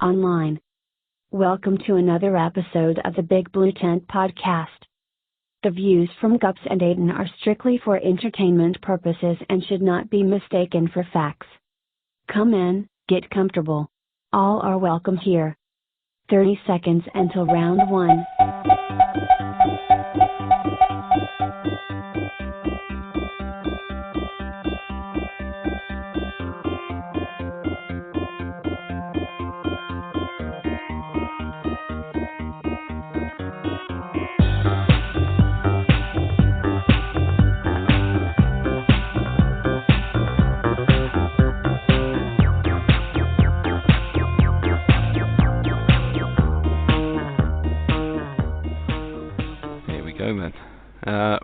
online. Welcome to another episode of the Big Blue Tent podcast. The views from Gups and Aiden are strictly for entertainment purposes and should not be mistaken for facts. Come in, get comfortable. All are welcome here. 30 seconds until round 1.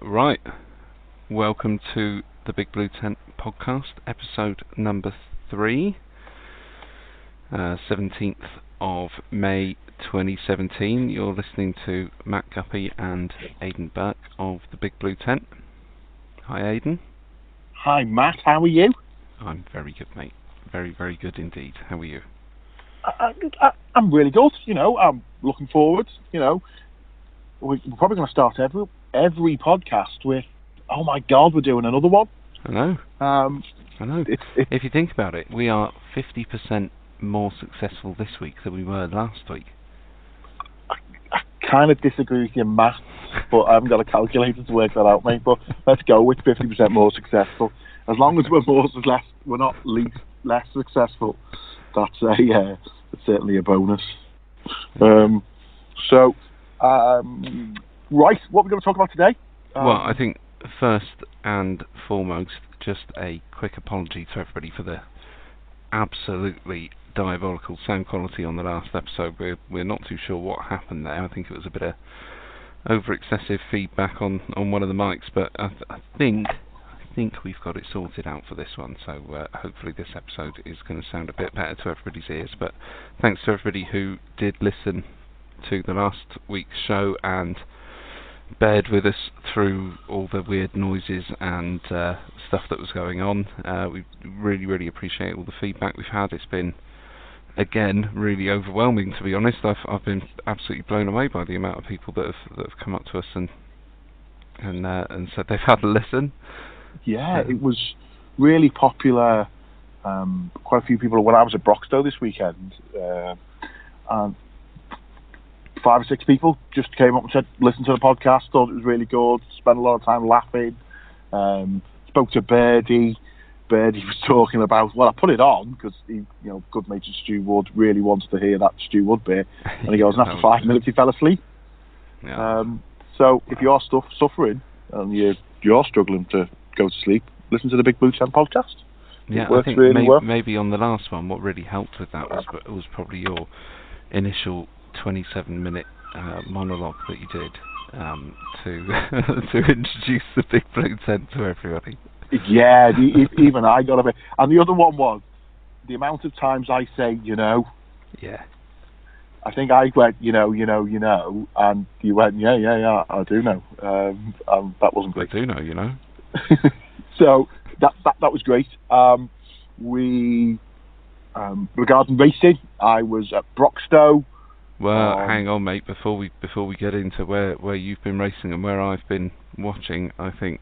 Right, welcome to the Big Blue Tent podcast, episode number 3, 17th of May 2017. You're listening to Matt Guppy and Aidan Burke of the Big Blue Tent. Hi Aidan. Hi Matt, how are you? I'm very good, mate. Very, very good indeed. How are you? I'm really good, I'm looking forward, We're probably going to start every podcast with, oh my God, we're doing another one. I know. I know. If you think about it, we are 50% more successful this week than we were last week. I kind of disagree with your maths, but I haven't got a calculator to work that out, mate. But let's go with 50% more successful. As long as we're not less successful. That's certainly a bonus. Right, what are we going to talk about today? Well, I think first and foremost, just a quick apology to everybody for the absolutely diabolical sound quality on the last episode. We're not too sure what happened there. I think it was a bit of over-excessive feedback on one of the mics, but I think we've got it sorted out for this one, so hopefully this episode is going to sound a bit better to everybody's ears. But thanks to everybody who did listen to the last week's show and bared with us through all the weird noises and stuff that was going on. We really, really appreciate all the feedback we've had. It's been, again, really overwhelming, to be honest. I've been absolutely blown away by the amount of people that have come up to us and said they've had a listen. Yeah, it was really popular. Quite a few people, when I was at Broxtowe this weekend, and 5 or 6 people just came up and said, listen to the podcast, thought it was really good, spent a lot of time laughing. Spoke to Birdie. Birdie was talking about, well, I put it on because he, good mate of Stu Wood, really wanted to hear that Stu Wood bit. And he goes, and after 5 minutes he fell asleep. Yeah. So if you're suffering and you're struggling to go to sleep, listen to the Big Blue Tent podcast. Yeah, I think really maybe on the last one, what really helped with that was probably your initial 27-minute monologue that you did to introduce the Big Blue Tent to everybody. Yeah, even I got a bit. And the other one was the amount of times I say, Yeah. I think I went, and you went, yeah, I do know. That wasn't great. I do know, So that was great. Regarding racing, I was at Broxtowe. Well, hang on, mate. Before we get into where you've been racing and where I've been watching, I think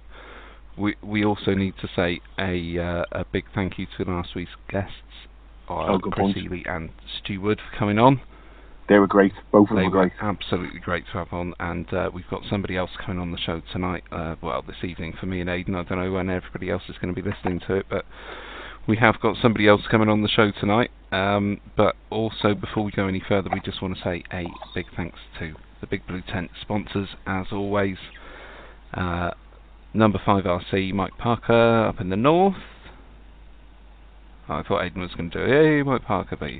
we also need to say a big thank you to last week's guests, Chris Healy and Stu Wood, for coming on. They were great. Both of them were great. Absolutely great to have on, and we've got somebody else coming on the show tonight. This evening for me and Aidan. I don't know when everybody else is going to be listening to it, but we have got somebody else coming on the show tonight. But also, before we go any further, we just want to say a big thanks to the Big Blue Tent sponsors, as always. Number 5 RC, Mike Parker, up in the north. I thought Aidan was going to do it. Hey, Mike Parker, but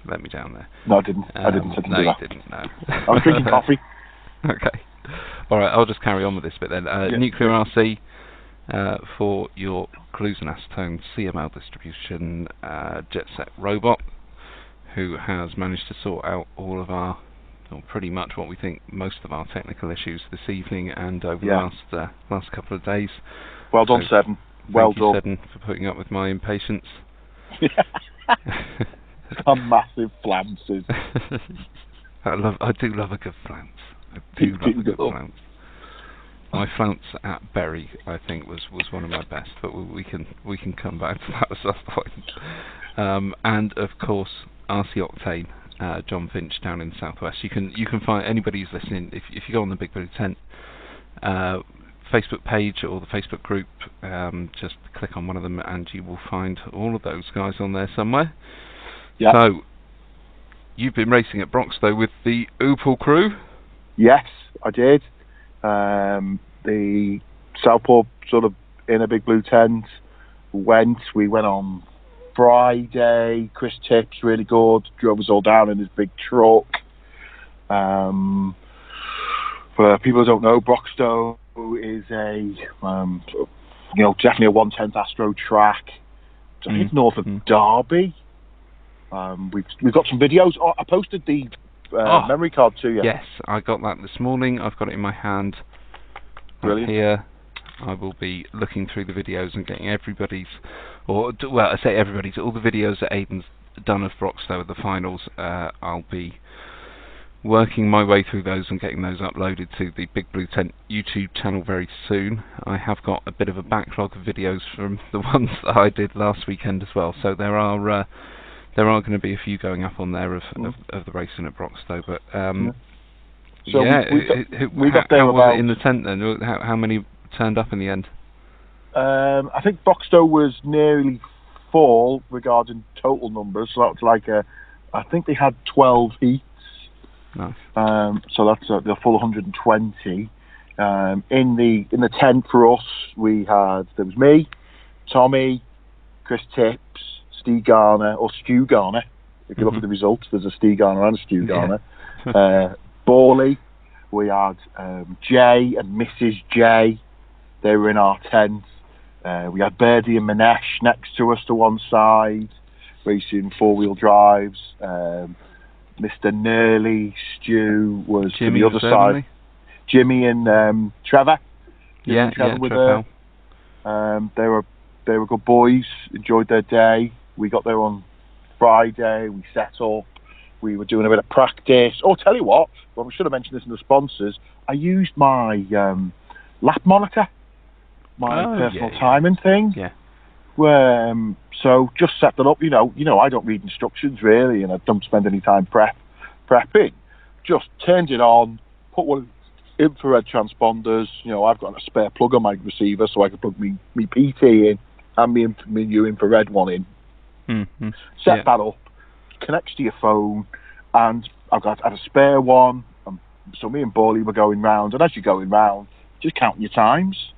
let me down there. No, I didn't. I didn't. No, you didn't. No. I was drinking coffee. Okay. All right. I'll just carry on with this bit then. Nuclear RC for your clues and acetone CML distribution. Jet Set Robot, who has managed to sort out all of our, or pretty much what we think most of our technical issues this evening and over the last couple of days. Well done, Seven. Well done. Thank you, Seven, for putting up with my impatience. Some massive flounces. I do love a good flounce. I do love a good flounce. My flounce at Bury, I think, was one of my best, but we can come back to that at some point. And of course, RC Octane, John Finch down in the Southwest. You can find anybody who's listening if you go on the Big Blue Tent Facebook page or the Facebook group, just click on one of them and you will find all of those guys on there somewhere. Yep. So, you've been racing at Broxtowe with the Opal crew? Yes, I did. The Southpaw sort of in a Big Blue Tent we went on Friday. Chris Tips, really good, drove us all down in his big truck. For people who don't know, Broxtowe is a definitely a 1/10 Astro track. I think it's north of Derby. We've got some videos. I posted the memory card to you. Yes, I got that this morning. I've got it in my hand. Brilliant. Here, I will be looking through the videos and getting everybody's, all the videos that Aidan's done of Broxtowe at the finals. I'll be working my way through those and getting those uploaded to the Big Blue Tent YouTube channel very soon. I have got a bit of a backlog of videos from the ones that I did last weekend as well, so there are going to be a few going up on there of the racing at Broxtowe. But so we got there how about, was it in the tent then? How many turned up in the end? I think Broxtowe was nearly full regarding total numbers. So that's like I think they had 12 heats. Nice. So that's the full 120. In the tent for us, there was me, Tommy, Chris Tips, Steve Garner, or Stu Garner. If you look at the results, there's a Steve Garner and a Stu Garner. Borley, we had Jay and Mrs. J. They were in our tent. We had Birdie and Manesh next to us to one side, racing four-wheel drives. Mr. Nerley, Stu was Jimmy to the other side. Jimmy and Trevor. Trevor were there. They were good boys. Enjoyed their day. We got there on Friday. We set up. We were doing a bit of practice. Oh, tell you what. Well, we should have mentioned this in the sponsors. I used my lap monitor, my personal timing thing. Yeah. So just set that up. You know, I don't read instructions really, and I don't spend any time prepping. Just turned it on, put one of the infrared transponders. You know, I've got a spare plug on my receiver, so I can plug me PT in and me new infrared one in. Set that up, connects to your phone, and I had a spare one. So me and Borley were going round, and as you're going round, just counting your times.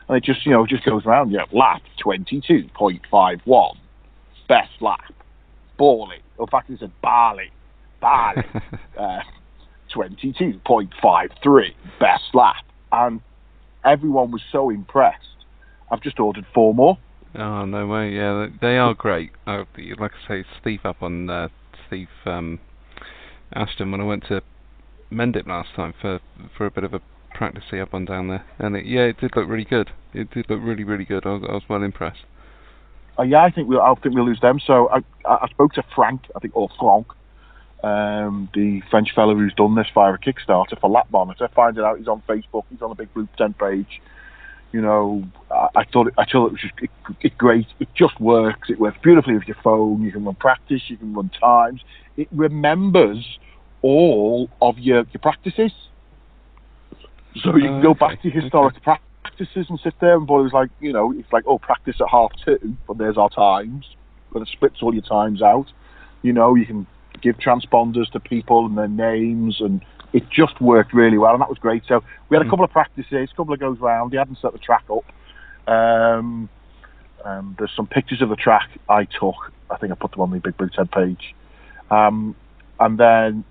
And it just goes around, lap 22.51, best lap. Borley, in fact it said Barley, 22.53, best lap. And everyone was so impressed. I've just ordered 4 more. Oh, no way, yeah, they are great. Like I say, Steve up on Steve Ashton when I went to Mendip last time for a bit of a practice up and down there, and it did look really good. It did look really, really good. I was well impressed. I think we'll lose them. So I spoke to Frank, Franck, the French fellow who's done this via a Kickstarter for Lap Monitor. Finding out he's on Facebook, he's on the Big Blue Tent page. You know, I thought it was just great. It just works. It works beautifully with your phone. You can run practice. You can run times. It remembers all of your practices. So you can go back to historic practices and sit there, and boy, it was like, it's like, practice at 2:30, but there's our times. But it splits all your times out. You can give transponders to people and their names, and it just worked really well, and that was great. So we had a couple of practices, a couple of goes round. He hadn't set the track up. There's some pictures of the track I took. I think I put them on the Big Blue Tent page. And then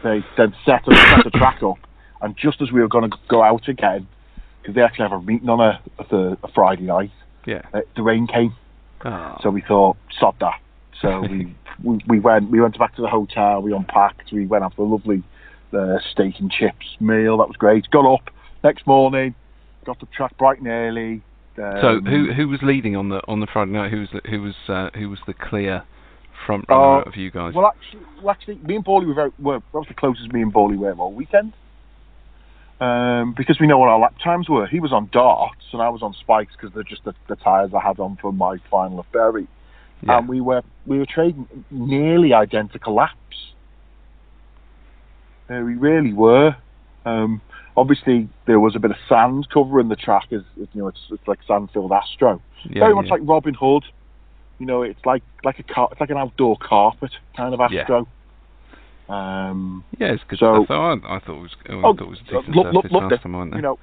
they set the track up. And just as we were going to go out again, because they actually have a meeting on a Friday night, the rain came. Oh. So we thought, sod that. So we went back to the hotel, we unpacked, we went after a lovely steak and chips meal. That was great. Got up next morning, got the track bright and early. So who was leading on the Friday night? Who was the clear front runner of you guys? Well, actually, me and Bawley that was the closest me and Bawley were all weekend. Because we know what our lap times were. He was on darts and I was on spikes because they're just the tyres I had on for my final at Bury. Yeah. And we were trading nearly identical laps. We really were. Obviously, there was a bit of sand covering the track. It's like sand-filled Astro. Very much like Robin Hood. It's like an outdoor carpet kind of Astro. It's good stuff. I thought it was a decent surface last time, wasn't it?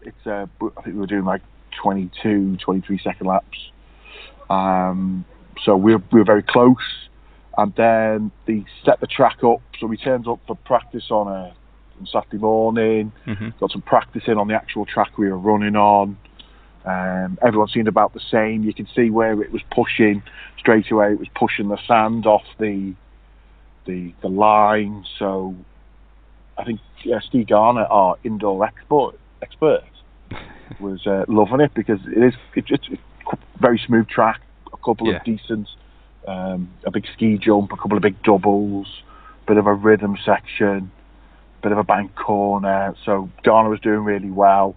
It's I think we were doing like 22, 23 second laps. So we were very close. And then they set the track up. So we turned up for practice on Saturday morning. Mm-hmm. Got some practice in on the actual track we were running on. Everyone seemed about the same. You can see where it was pushing straight away. It was pushing the sand off the line. So I think Steve Garner, our indoor expert, was loving it because it's a very smooth track. A couple of decent, a big ski jump, a couple of big doubles, bit of a rhythm section, bit of a bank corner. So Garner was doing really well.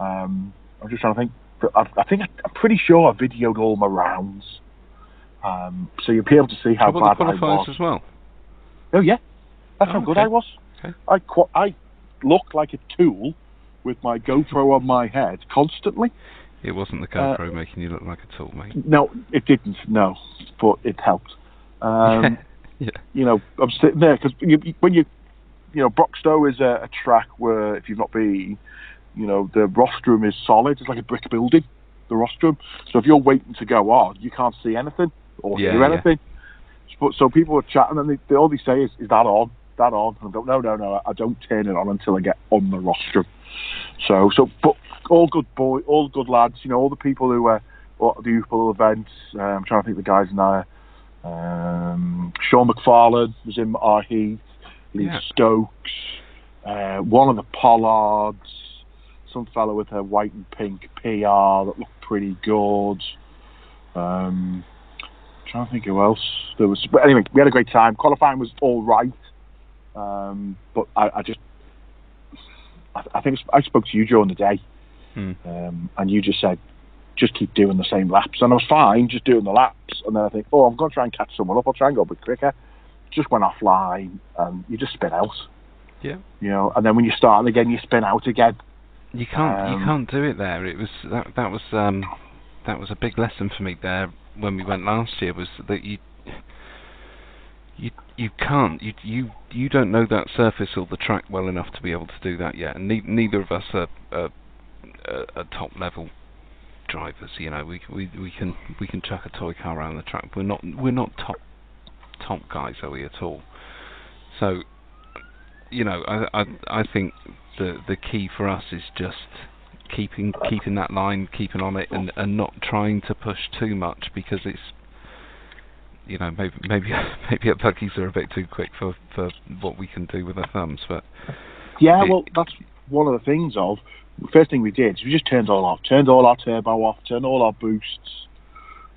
I'm just trying to think. I'm pretty sure I videoed all my rounds. So you'll be able to see how bad I was. As well? Oh yeah, that's how good I was. Okay. I looked like a tool with my GoPro on my head constantly. It wasn't the GoPro making you look like a tool, mate. No, it didn't. No, but it helped. Yeah. I'm sitting there because when Broxtowe is a track where if you've not been, the rostrum is solid. It's like a brick building, the rostrum. So if you're waiting to go on, you can't see anything or hear anything. So people were chatting, and all they say is that on? That on? And I go, no, I don't turn it on until I get on the rostrum. But all good lads. All the people who were at the youthful events. I'm trying to think of the guys in there. Sean McFarlane was in our heat. Lee Stokes. One of the Pollards. Some fellow with a white and pink PR that looked pretty good. Trying to think who else there was. But anyway, we had a great time. Qualifying was all right. But I think I spoke to you during the day. And you just said, just keep doing the same laps. And I was fine just doing the laps. And then I think, I'm going to try and catch someone up. I'll try and go a bit quicker. Just went offline and you just spin out. Yeah. And then when you start again, you spin out again. You can't do it there. It was that was a big lesson for me there when we went last year, was that you can't you don't know that surface or the track well enough to be able to do that yet, and neither of us are top level drivers. We can chuck a toy car around the track. We're not top guys, are we, at all? So I think the key for us is just keeping that line, keeping on it, and not trying to push too much, because it's maybe our buggies are a bit too quick for what we can do with our thumbs. But well, that's one of the things. First thing we did is we just turned all our turbo off, turned all our boosts.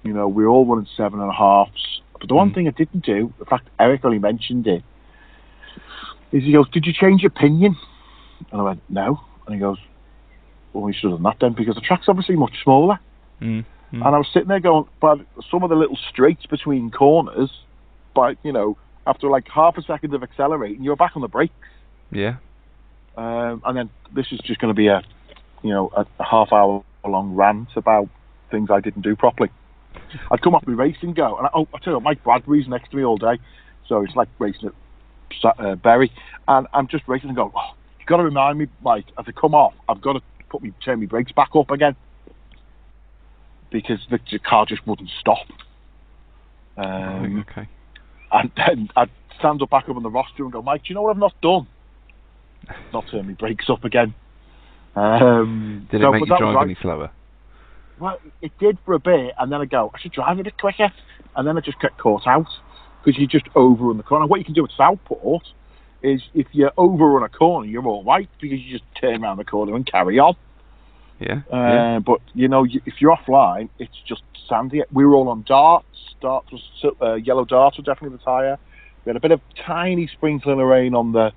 We're all running 7.5s. But the one thing I didn't do, in fact, Eric only mentioned it, is he goes, "Did you change your pinion?" And I went, "No." And he goes, "Well, we should have done that then, because the track's obviously much smaller." And I was sitting there going, but some of the little straights between corners, after like half a second of accelerating, you're back on the brakes. Yeah. And then this is just going to be a half-hour long rant about things I didn't do properly. I'd come off my race and go, and I tell you what, Mike Bradbury's next to me all day, so it's like racing at Bury, and I'm just racing and go, you've got to remind me, Mike, as I come off, I've got to turn my brakes back up again, because the car just wouldn't stop. Okay. And then I'd stand back up on the roster and go, "Mike, do you know what I've not done? Not turn my brakes up again." Did it make you drive any slower? Well, it did for a bit, and then I go, I should drive a bit quicker, and then I just get caught out, because you just overrun the corner. What you can do at Southport is, if you overrun a corner, you're all right, because you just turn around the corner and carry on. Yeah. But if you're offline, it's just sandy. We were all on darts. yellow darts were definitely the tyre. We had a bit of tiny sprinkling of rain on the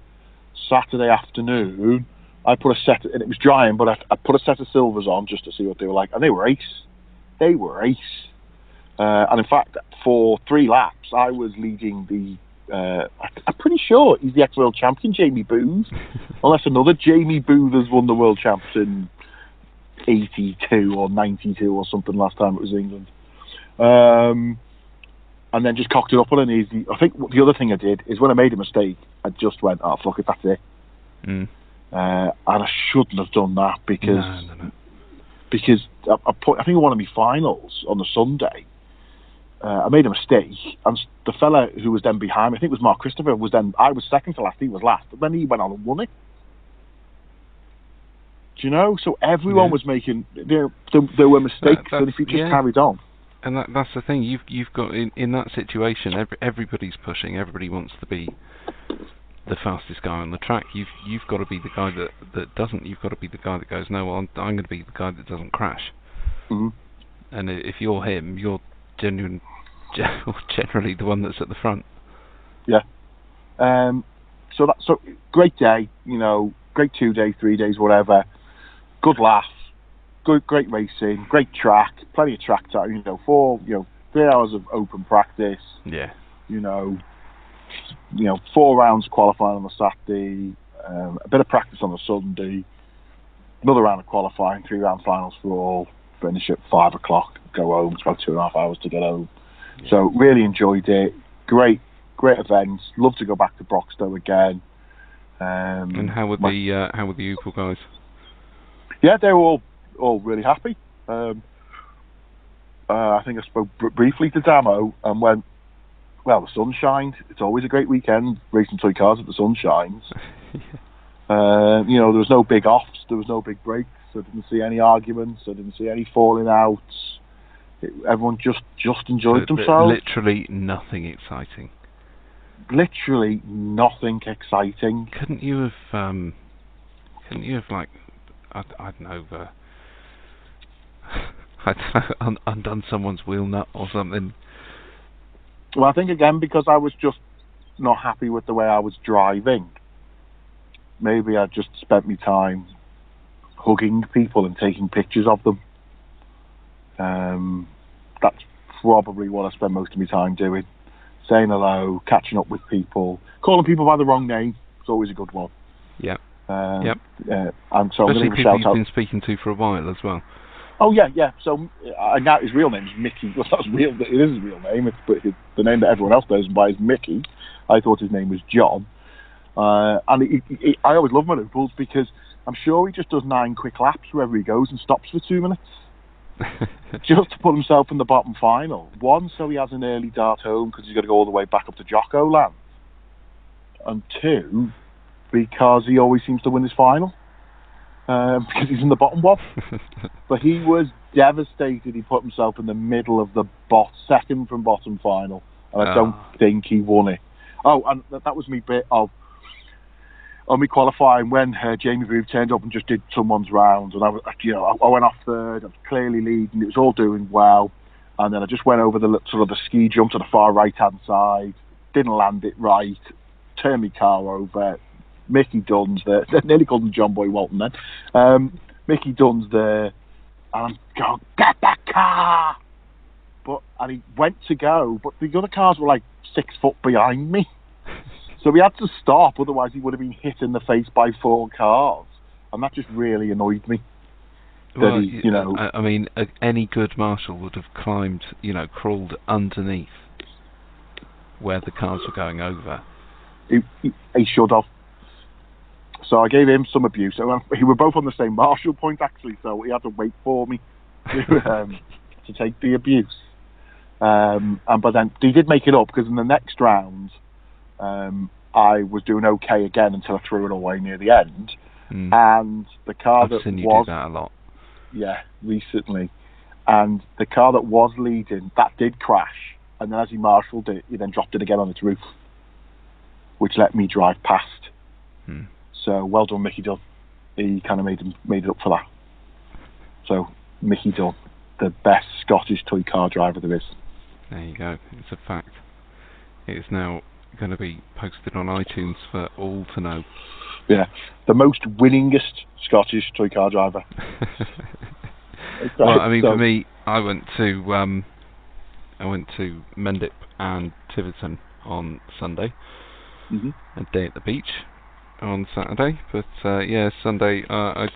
Saturday afternoon. I put a set, and it was drying, but I put a set of silvers on just to see what they were like, and they were ace. They were ace. And in fact, for 3 laps, I was leading the. I'm pretty sure he's the ex-world champion, Jamie Booth, unless another Jamie Booth has won the world champs in 82 or 92 or something last time it was England. And then just cocked it up on an easy. I think the other thing I did is when I made a mistake, I just went, "Oh fuck it, that's it." And I shouldn't have done that because I think in one of my finals on the Sunday, I made a mistake, and the fella who was then behind me, I think it was Mark Christopher, I was second to last, he was last, but then he went on and won it. Do you know? So everyone was making, there were mistakes, and if you just carried on. And that's the thing, you've got, in that situation, everybody's pushing, everybody wants to be the fastest guy on the track. You've got to be the guy that doesn't, you've got to be the guy that goes, no, well, I'm going to be the guy that doesn't crash. And if you're him, you're generally the one that's at the front. Yeah. So great day, great 2 days, 3 days, whatever. Good laugh, great racing, great track, plenty of track time. 3 hours of open practice. Yeah. 4 rounds qualifying on the Saturday, a bit of practice on the Sunday, another round of qualifying, 3-round finals for all. Finish at 5 o'clock, go home. It's about 2.5 hours to get home. Yeah. So really enjoyed it. Great events. Love to go back to Broxtowe again. And how were the Opel guys? Yeah, they were all really happy. I think I spoke briefly to Damo and went, well, the sun shined. It's always a great weekend racing toy cars if the sun shines. There was no big offs, there was no big breaks. I didn't see any arguments. I didn't see any falling outs. Everyone just enjoyed themselves. Literally nothing exciting. Literally nothing exciting. Couldn't you have like, I don't know, undone someone's wheel nut or something? Well, I think again because I was just not happy with the way I was driving. Maybe I just spent my time hugging people and taking pictures of them. That's probably what I spend most of my time doing. Saying hello, catching up with people, calling people by the wrong name. It's always a good one. Yeah. And so especially people you've been speaking to for a while as well. Oh yeah. So now his real name is Mickey. Well, that's real. It is his real name. But the name that everyone else knows him by is Mickey. I thought his name was John. And I always love my Opels because I'm sure he just does 9 quick laps wherever he goes and stops for 2 minutes. Just to put himself in the bottom final. 1, so he has an early dart home because he's got to go all the way back up to Jocko land. And 2, because he always seems to win his final. Because he's in the bottom one. But he was devastated. He put himself in the middle of the second from bottom final. And I don't think he won it. Oh, and that was me bit of on me qualifying when Jamie Booth turned up and just did someone's round, and I went off third. I was clearly leading. It was all doing well, and then I just went over the ski jump to the far right hand side. Didn't land it right. Turned my car over. Mickey Dunn's there. They nearly called him John Boy Walton then. Mickey Dunn's there, and I'm going, get that car! And he went to go, but the other cars were like 6 foot behind me. So we had to stop, otherwise he would have been hit in the face by 4 cars. And that just really annoyed me. Well, I mean, any good marshal would have crawled underneath where the cars were going over. He should have. So I gave him some abuse. We were both on the same marshal point, actually, so he had to wait for me to take the abuse. But then he did make it up, because in the next round, I was doing okay again until I threw it away near the end. And the car I've seen you do that a lot. Yeah, recently. And the car that was leading, that did crash. And then as he marshalled it, he then dropped it again on its roof, which let me drive past. So well done, Mickey Dunn. He kind of made it up for that. So Mickey Dunn, the best Scottish toy car driver there is. There you go. It's a fact. It is now going to be posted on iTunes for all to know. Yeah, the most winningest Scottish toy car driver. Well, I mean, for me, I went to Mendip and Tiverton on Sunday. A day at the beach on Saturday, but yeah, Sunday I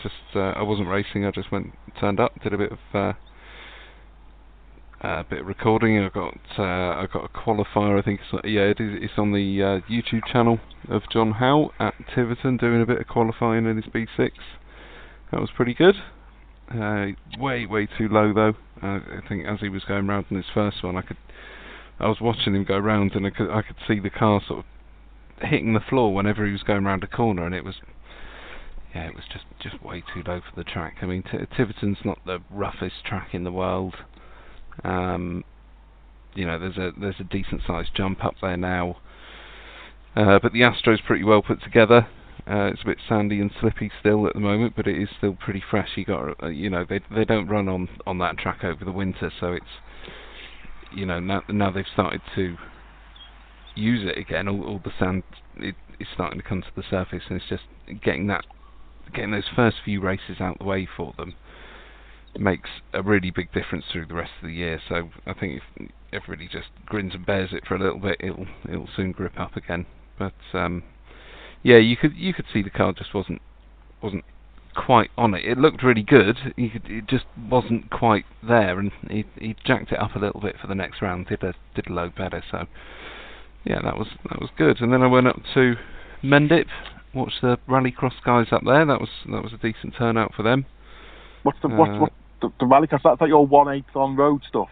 wasn't racing. I just turned up, did a bit of recording. I got a qualifier. I think it's on the YouTube channel of John Howe at Tiverton, doing a bit of qualifying in his B6. That was pretty good. Way too low though. I think as he was going round in his first one, I was watching him go round, and I could see the car sort of hitting the floor whenever he was going round a corner, and it was just way too low for the track. I mean, Tiverton's not the roughest track in the world. There's a decent sized jump up there now, but the Astro's pretty well put together. It's a bit sandy and slippy still at the moment, but it is still pretty fresh. You got they don't run on that track over the winter, so it's now they've started to use it again. All the sand is starting to come to the surface, and it's just getting those first few races out the way for them makes a really big difference through the rest of the year. So I think if everybody just grins and bears it for a little bit, it'll soon grip up again. But yeah, you could see the car just wasn't quite on it. It looked really good. It just wasn't quite there, and he jacked it up a little bit for the next round. Did a load better. So yeah, that was good. And then I went up to Mendip, watched the rallycross guys up there. That was a decent turnout for them. What's the rallycross? That's like your 1/8 on road stuff.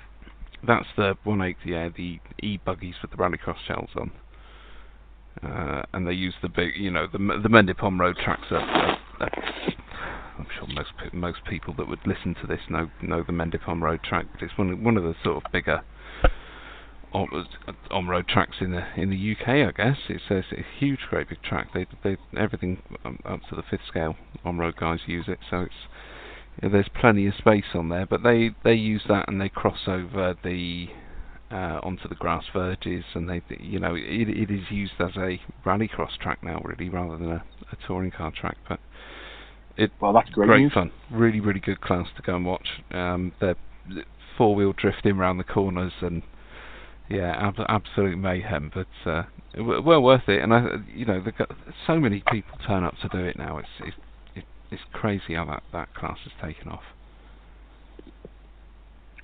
That's the 1/8, yeah, the e-buggies with the rallycross shells on. And they use the big, the Mendip on road tracks are I'm sure most people that would listen to this know the Mendip on road track. But it's one of the sort of bigger on-road tracks in the UK, I guess. It's a huge, great big track. They everything up to the 5th scale on-road guys use it, so there's plenty of space on there. But they use that, and they cross over onto the grass verges, and it is used as a rallycross track now, really, rather than a touring car track. But that's great news. fun. Really, really good class to go and watch. They're four-wheel drifting around the corners, and yeah, absolute mayhem, but well worth it. And they've got so many people turn up to do it now. It's crazy how that class has taken off.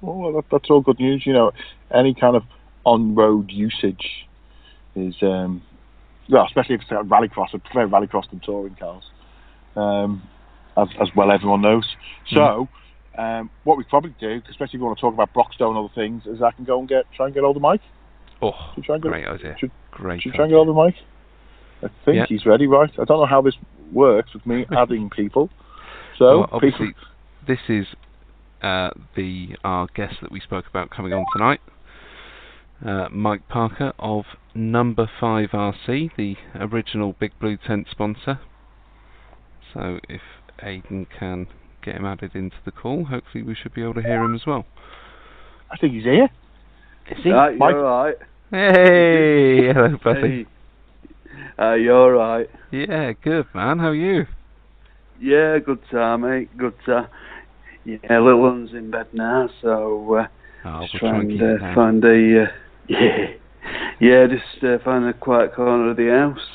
Well, that's all good news. Any kind of on-road usage is, especially if it's like rallycross. I prefer rallycross than touring cars, as well everyone knows. So. What we probably do, especially if you want to talk about Broxtowe and other things, is I can go and try and get hold of Mike. Oh, great idea. Should try and get hold of Mike? I think he's ready, right? I don't know how this works with me adding people. So, well, obviously, this is our guest that we spoke about coming on tonight, Mike Parker of Number 5 RC, the original Big Blue Tent sponsor. So, if Aidan can get him added into the call, hopefully we should be able to hear him as well. I think he's here. Is he? You're alright. Hey, hello buddy. Hey. You alright? Yeah, good man, how are you? Yeah, good time mate, good time. Yeah, little one's in bed now, so just trying to find find a quiet corner of the house.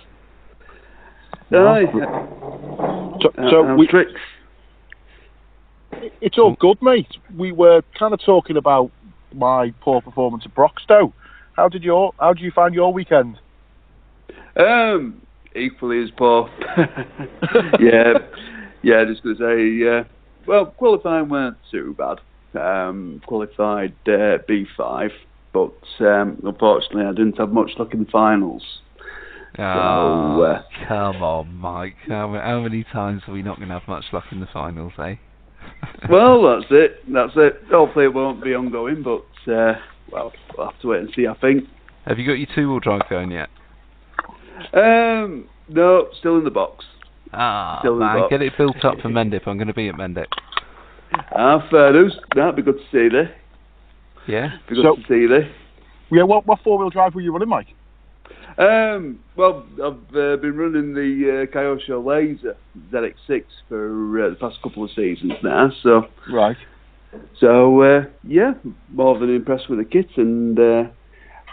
It's all good, mate. We were kind of talking about my poor performance at Broxtowe. How did you find your weekend? Equally as poor. yeah. Just gonna say, qualifying weren't too bad. Qualified B5, but unfortunately I didn't have much luck in the finals. Oh, come on, Mike. How many times are we not going to have much luck in the finals, eh? Well, that's it. Hopefully it won't be ongoing, but we'll have to wait and see, I think. Have you got your 2-wheel drive going yet? No, still in the box. Get it built up for Mendip. I'm going to be at Mendip. Fair dues. That'd be good to see you. Yeah. Be good to see you. Yeah, what 4-wheel drive were you running, Mike? Well, I've been running the Kyosho Laser ZX6 for the past couple of seasons now, so... Right. So, yeah, more than impressed with the kit, and,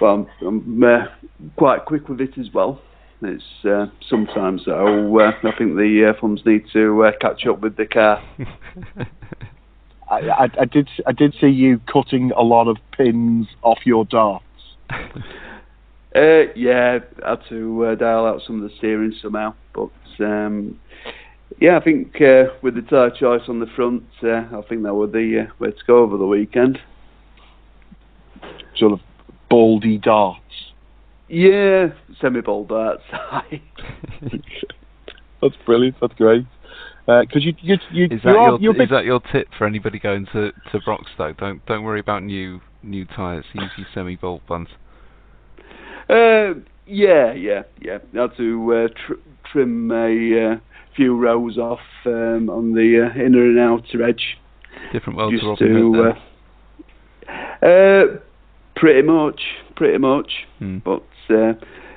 well, I'm quite quick with it as well. It's sometimes, though, I think the funds need to catch up with the car. I did see you cutting a lot of pins off your darts. Yeah, I had to dial out some of the steering somehow, but yeah, I think with the tyre choice on the front, I think that was the way to go over the weekend. Sort of baldy darts. Yeah, semi-ball darts. That's brilliant. That's great. Because is that your tip for anybody going to Broxtowe? Don't worry about new tyres. Use your semi-bolt ones. Yeah. I had to trim a few rows off on the inner and outer edge. Different world to Robin Hood. Pretty much. But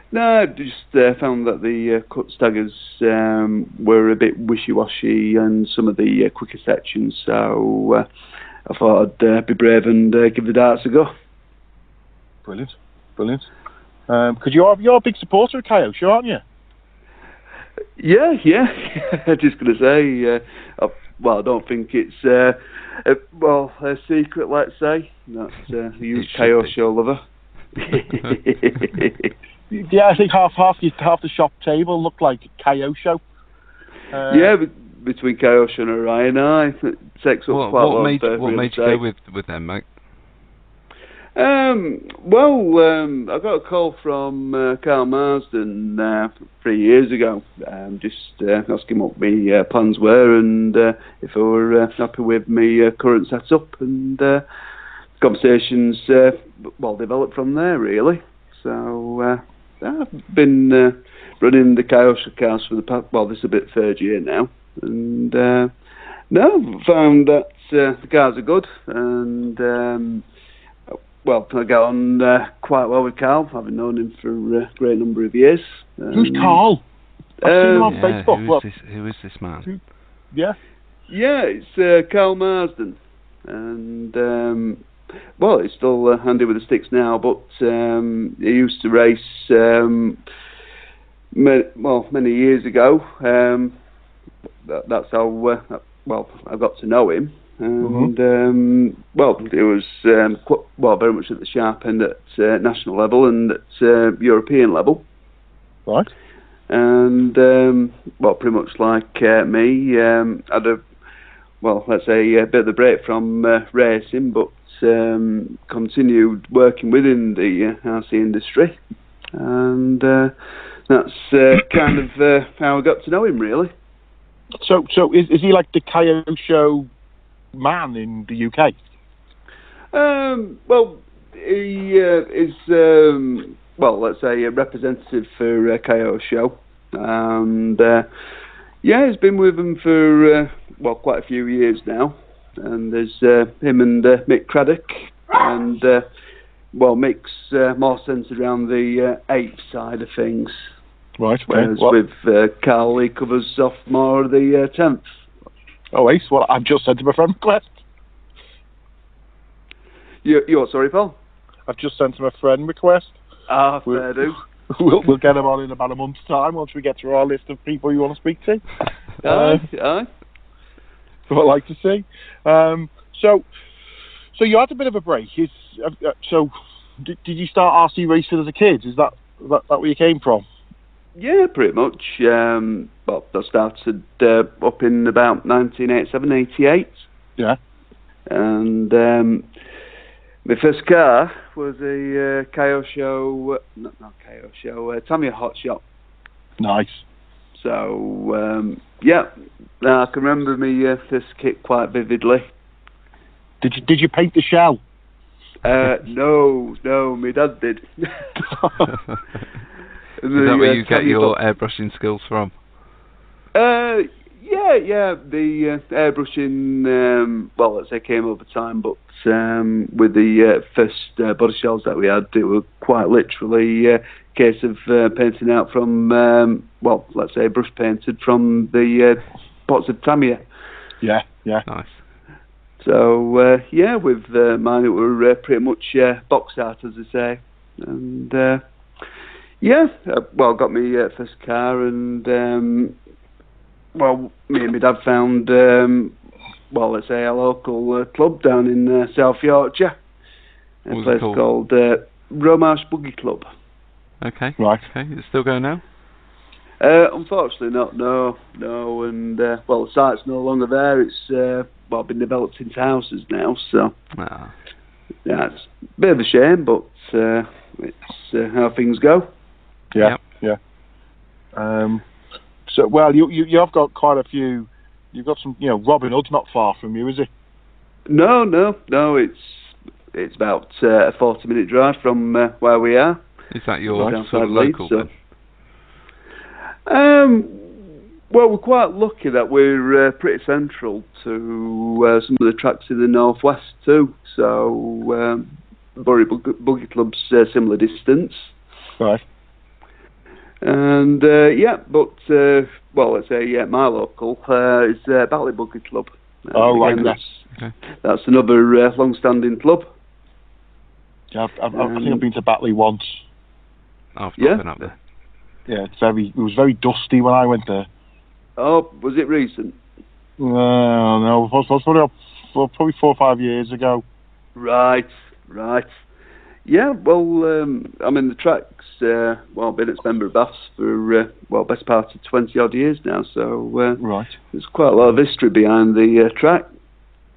no, I just found that the cut staggers were a bit wishy-washy and some of the quicker sections, so I thought I'd be brave and give the darts a go. Brilliant. Because you're a big supporter of Kyosho, aren't you? Yeah. Just going to say, well, I don't think it's a secret, let's say. That's a huge Kyosho lover. Yeah, I think half the shop table looked like Kyosho. Yeah, between Kyosho and Orion, it takes up quite a lot of What made you go with them, mate? Well, I got a call from Carl Marsden 3 years ago, just asking what my plans were and if I were happy with my current setup, and conversations developed from there, really. So I've been running the Kyosho cars for the past, this is a bit third year now, and found that the cars are good, and I get on quite well with Carl. I've known him for a great number of years. Who's Carl? I've seen him on Facebook. Who is this man? Yeah, it's Carl Marsden, and he's still handy with the sticks now, but he used to race many years ago. That's how I got to know him. And it was very much at the sharp end at national level and at European level. Right. And pretty much like me, had a bit of a break from racing, but continued working within the RC industry, and that's kind of how I got to know him, really. So is he like the Kyosho man in the UK? He is a representative for Kyosho, and he's been with them for quite a few years now. And there's him and Mick Craddock, and Mick's more centred around the ape side of things. Right. Okay. Whereas with Carl, he covers off more of the 10th. Oh, Ace. Well, I've just sent him a friend request. You're sorry, Paul? I've just sent him a friend request. Fair do. We'll get him on in about a month's time once we get through our list of people you want to speak to. Aye. What I'd like to see. So you had a bit of a break. So did you start RC racing as a kid? Is that where you came from? Yeah, pretty much. I started up in about 1987, 88. Yeah. And my first car was a Kyosho, Tamiya Hotshot. Nice. So, I can remember my first kit quite vividly. Did you paint the shell? No, my dad did. Is that where you get your airbrushing skills from? Yeah, Yeah. The airbrushing, well, let's say came over time, but with the first body shells that we had, it was quite literally a case of painting out from, well, let's say brush painted from the pots of Tamiya. Yeah. Nice. So, with mine it were pretty much box art, as I say. And, well, got me first car, and, well, me and my dad found, well, let's say a local club down in South Yorkshire. A place called Romarsh Buggy Club. Okay. Right. Okay. Is it still going now? Unfortunately not, no. And, well, the site's no longer there. It's, well, been developed into houses now, so... Yeah, it's a bit of a shame, but it's how things go. Yeah. So, well, you have got quite a few... You've got some, Robin Hood's not far from you, is it? No, it's about a 40-minute drive from where we are. Is that your sort of local then? Well, we're quite lucky that we're pretty central to some of the tracks in the northwest too. So, Bury Buggy Club's similar distance. Right. And but well, let's say my local is Batley Buggy Club. Right. That's another long-standing club. Yeah, I think I've been to Batley once. I've not been up there. Yeah, it was very dusty when I went there. Oh, was it recent? No, it was probably 4 or 5 years ago. Right. Yeah, well, I mean, the track's, well, been at Spenbury Baths for, well, best part of 20 odd years now, so right. There's quite a lot of history behind the track.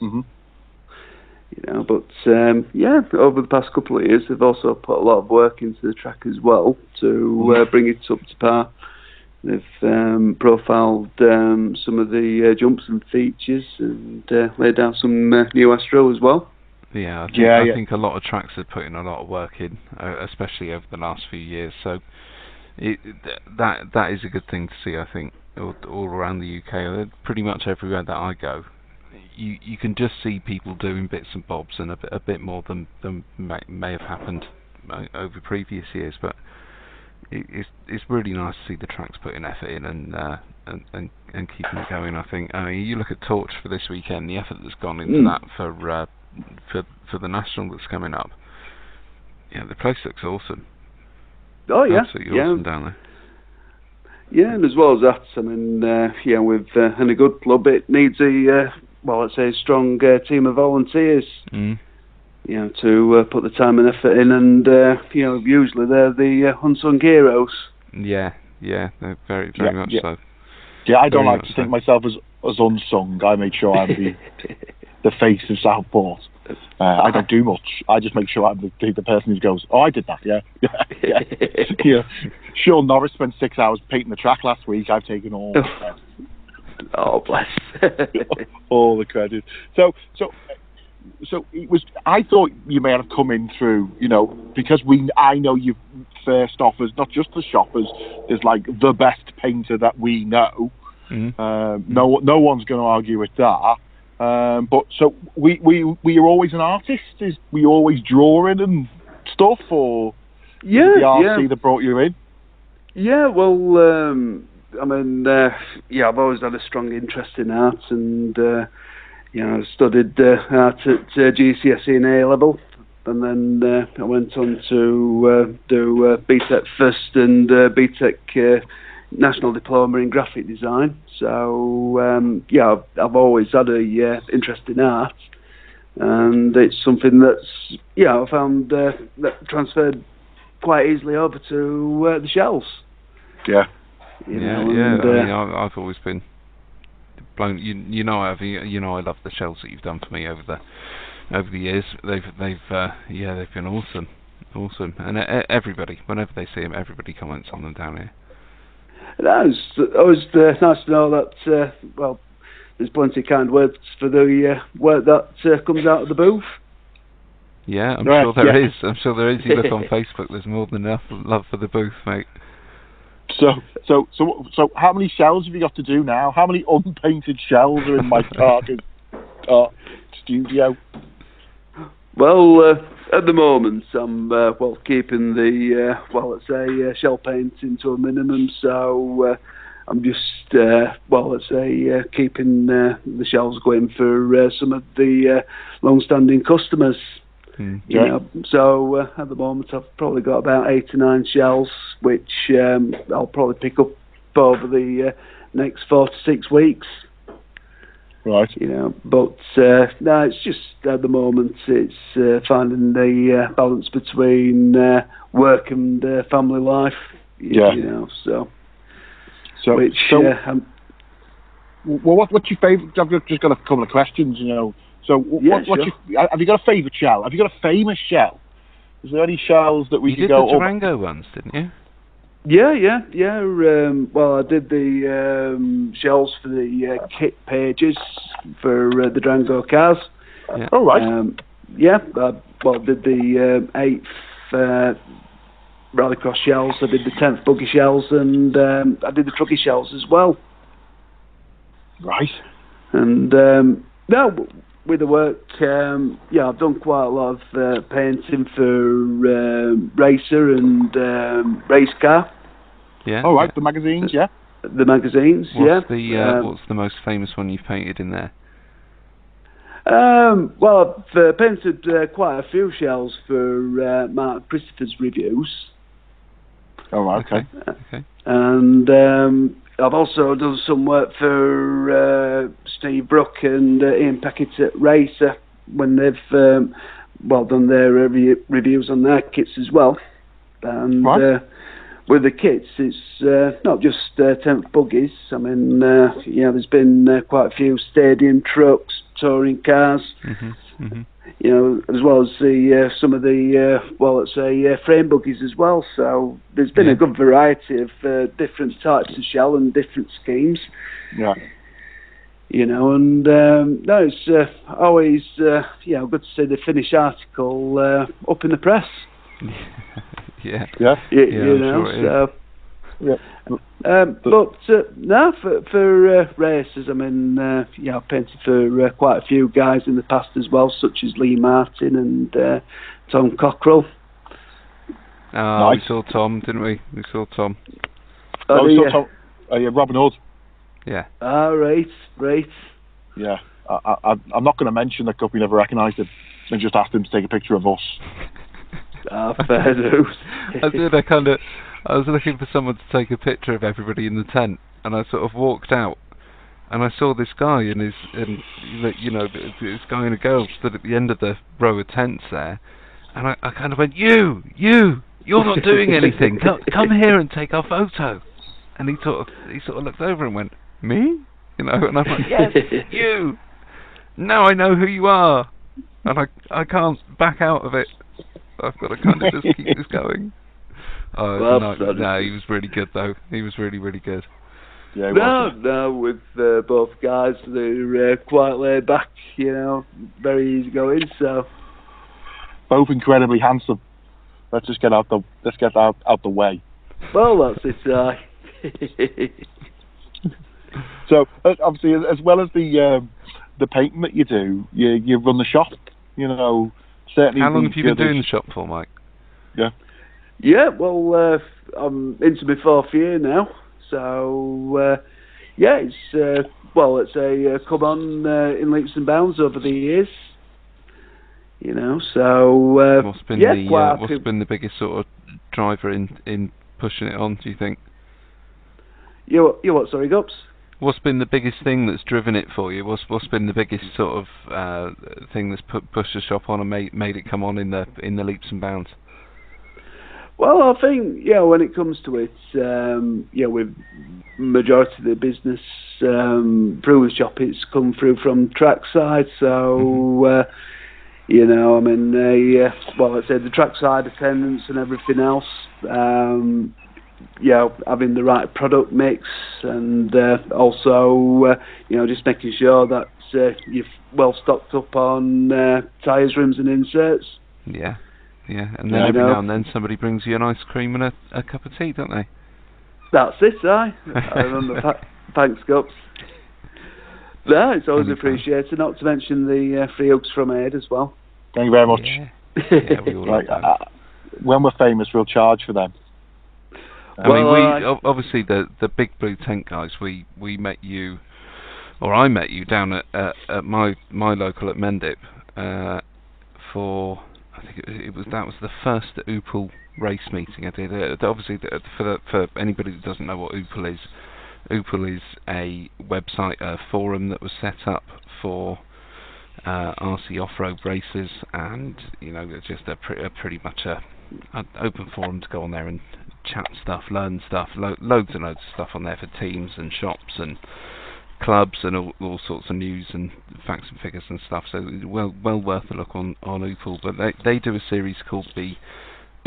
Mm-hmm. But over the past couple of years, they've also put a lot of work into the track as well to bring it up to par. They've profiled some of the jumps and features and laid down some new Astro as well. Yeah, I think a lot of tracks are putting a lot of work in, especially over the last few years. So that is a good thing to see, I think, all around the UK. Pretty much everywhere that I go, you can just see people doing bits and bobs and a bit more than may have happened over previous years. But it's really nice to see the tracks putting effort in and keeping it going. I think. I mean, you look at Torch for this weekend, the effort that's gone into that for the national that's coming up. Yeah, the place looks awesome. Oh yeah, absolutely awesome down there. Yeah, and as well as that, I mean, with and a good club, it needs let's say a strong team of volunteers. To put the time and effort in, and usually they're the unsung heroes. Yeah, they're very much so. Yeah, I don't like to think myself as unsung. I make sure I'm the face of Southport. I don't do much. I just make sure I'm the person who goes, oh, I did that, yeah. Sean Norris spent 6 hours painting the track last week. I've taken all the credit. Oh, bless. All the credit. So it was. I thought you may have come in through, because I know you first off as not just the shoppers, is like the best painter that we know. No one's going to argue with that. But so were you always an artist? Were you always drawing and stuff, or the RC that brought you in? Yeah, well, I mean, I've always had a strong interest in art, and I studied art at GCSE and A level, and then I went on to do BTEC first and BTEC National Diploma in Graphic Design. So I've always had a interest in art, and it's something that's I found that transferred quite easily over to the shells. Yeah. I mean, I've always been blown. I love the shells that you've done for me over the years. They've been awesome, and everybody, whenever they see them, everybody comments on them down here. It's always nice to know that there's plenty of kind words for the work that comes out of the booth. Yeah, I'm sure there is. I'm sure there is. You look on Facebook, there's more than enough love for the booth, mate. So, how many shells have you got to do now? How many unpainted shells are in my Target studio? Well, at the moment, I'm keeping the shell painting to a minimum. So I'm just keeping the shells going for some of the long-standing customers. You know, so at the moment I've probably got about 8 to 9 shells, which I'll probably pick up over the next 4 to 6 weeks. Right. You know, but no, it's just at the moment it's finding the balance between work and family life. Yeah. You know, so what's your favourite? I've just got a couple of questions. You know, so what's sure. have you got a favourite shell? Have you got a famous shell? Is there any shells that we could go? You did the Durango ones, didn't you? Yeah. Well, I did the shells for the kit pages for the Durango cars. Yeah. Oh, right. I did the 8th Rallycross shells. I did the 10th buggy shells, and I did the trucky shells as well. Right. And with the work, I've done quite a lot of painting for Racer and Race Car. Yeah. Oh, right, the magazines, yeah. The magazines, what's the most famous one you've painted in there? Well, I've painted quite a few shells for Mark Christopher's reviews. Oh, right, okay. And I've also done some work for Steve Brook and Ian Peckett at Racer when they've done their reviews on their kits as well. And with the kits, it's not just 10th buggies. I mean, there's been quite a few stadium trucks, touring cars. You know, as well as the some of the frame buggies as well. So there's been a good variety of different types of shell and different schemes. Yeah. You know, and it's always good to see the finished article up in the press. Yeah. You know, sure so. Yeah. For races, I mean, I've painted for quite a few guys in the past as well, such as Lee Martin and Tom Cockrell. Nice. We saw Tom, didn't we? We saw Tom. We saw Tom. Robin Hood. Yeah. Right. Yeah. I'm not going to mention the cup we never recognised him and just asked him to take a picture of us. Fair dues. I was looking for someone to take a picture of everybody in the tent, and I sort of walked out, and I saw this guy and this guy and a girl stood at the end of the row of tents there, and I kind of went, you're not doing anything. Come here and take our photo. And he sort of looked over and went, me? You know, and I'm like, yes, you. Now I know who you are, and I can't back out of it. I've got to kind of just keep this going. No, he was really good though. He was really, really good. Yeah, no, with both guys, they're quite laid back, you know, very easygoing. So both incredibly handsome. Let's get out the way. Well, that's it. So obviously, as well as the painting that you do, you run the shop. You know, certainly. How long have you been doing the shop for, Mike? Yeah. Yeah, well, I'm into my 4th year now, so it's come on in leaps and bounds over the years, you know. So what's been the biggest sort of driver in pushing it on? Do you think? You what? Sorry, Gups. What's been the biggest thing that's driven it for you? What's been the biggest sort of thing that's pushed the shop on and made it come on in the leaps and bounds? Well, I think, when it comes to it, with majority of the business through the shop, it's come through from trackside. So, I mean, I said the trackside attendance and everything else, having the right product mix and also, just making sure that you're well stocked up on tyres, rims and inserts. Yeah, and then every now and then somebody brings you an ice cream and a cup of tea, don't they? That's it, aye. I remember. Thanks, Gups. No, it's always appreciated. Not to mention the free hugs from Aid as well. Thank you very much. Yeah, we all like that. When we're famous, we'll charge for them. I mean, obviously the Big Blue Tent guys. We met you, or I met you down at my local at Mendip for, I think that was the first Oopal race meeting I did. Obviously, for anybody that doesn't know what Oopal is a website, a forum that was set up for RC off-road races, and it's just pretty much an open forum to go on there and chat stuff, learn stuff, loads and loads of stuff on there for teams and shops and clubs and all sorts of news and facts and figures and stuff. So well worth a look on Oopal. But they do a series called the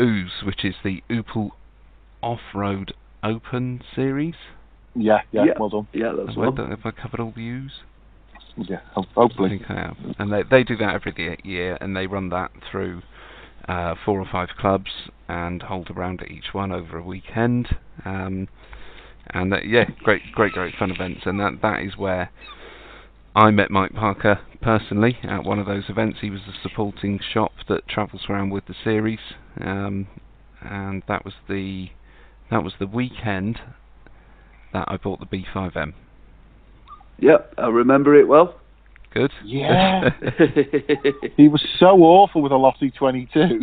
Ooze, which is the Oopal Off-Road Open series. Yeah, well done. Yeah, that's one. Have I covered all the Ooze? Yeah, hopefully. I think I have. And they do that every year, and they run that through 4 or 5 clubs and hold around at each one over a weekend. Great fun events. And that is where I met Mike Parker personally at one of those events. He was the supporting shop that travels around with the series, and that was the weekend that I bought the B5M. Yep, I remember it well. Good. Yeah. He was so awful with a Lottie 22.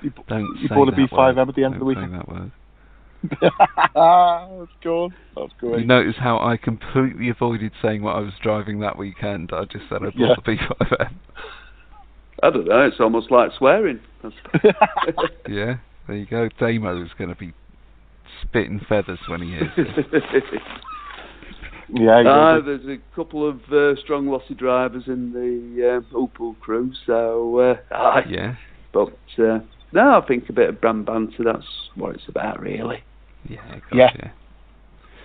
You bought a B5M at the end of the weekend. Don't say that word. That's good. That's great. You notice how I completely avoided saying what I was driving that weekend. I just said I bought the B5M. I don't know, it's almost like swearing. Yeah, there you go. Damo is going to be spitting feathers when he hears it. Yeah, there's a couple of strong lossy drivers in the Oopal crew, so yeah. But no, I think a bit of brand banter, that's what it's about, really. Yeah.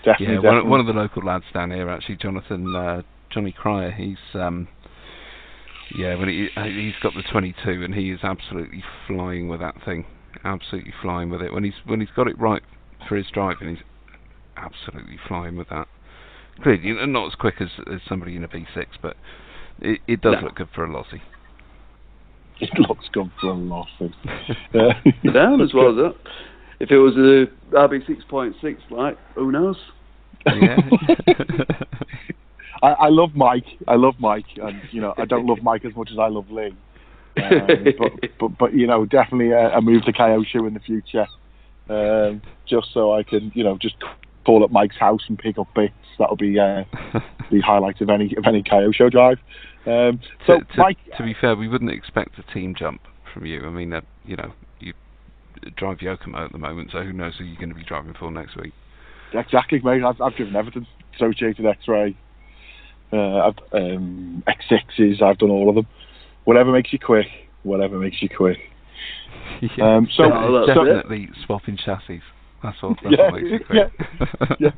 Definitely. One of the local lads down here, actually, Johnny Cryer, he's he's got the 22 and he is absolutely flying with that thing. Absolutely flying with it. When he's got it right for his driving, he's absolutely flying with that. Clearly, not as quick as somebody in a V6, but it does look good for a Lossie. It looks good for a Lossie. Down as well as that. If it was a RB 6.6, like, who knows? Yeah. I love Mike, and I don't love Mike as much as I love Lee. But definitely a move to Kyosho in the future, just so I can just call up Mike's house and pick up bits. That'll be the highlight of any Kyosho drive. Mike, to be fair, we wouldn't expect a team jump from you. I mean, you drive Yokomo at the moment, so who knows who you're going to be driving for next week? Exactly, mate. I've driven everything. Associated X-Ray, X6s. I've done all of them. Whatever makes you quick. Yeah. Definitely swapping chassis. That's what makes it quick. Yeah.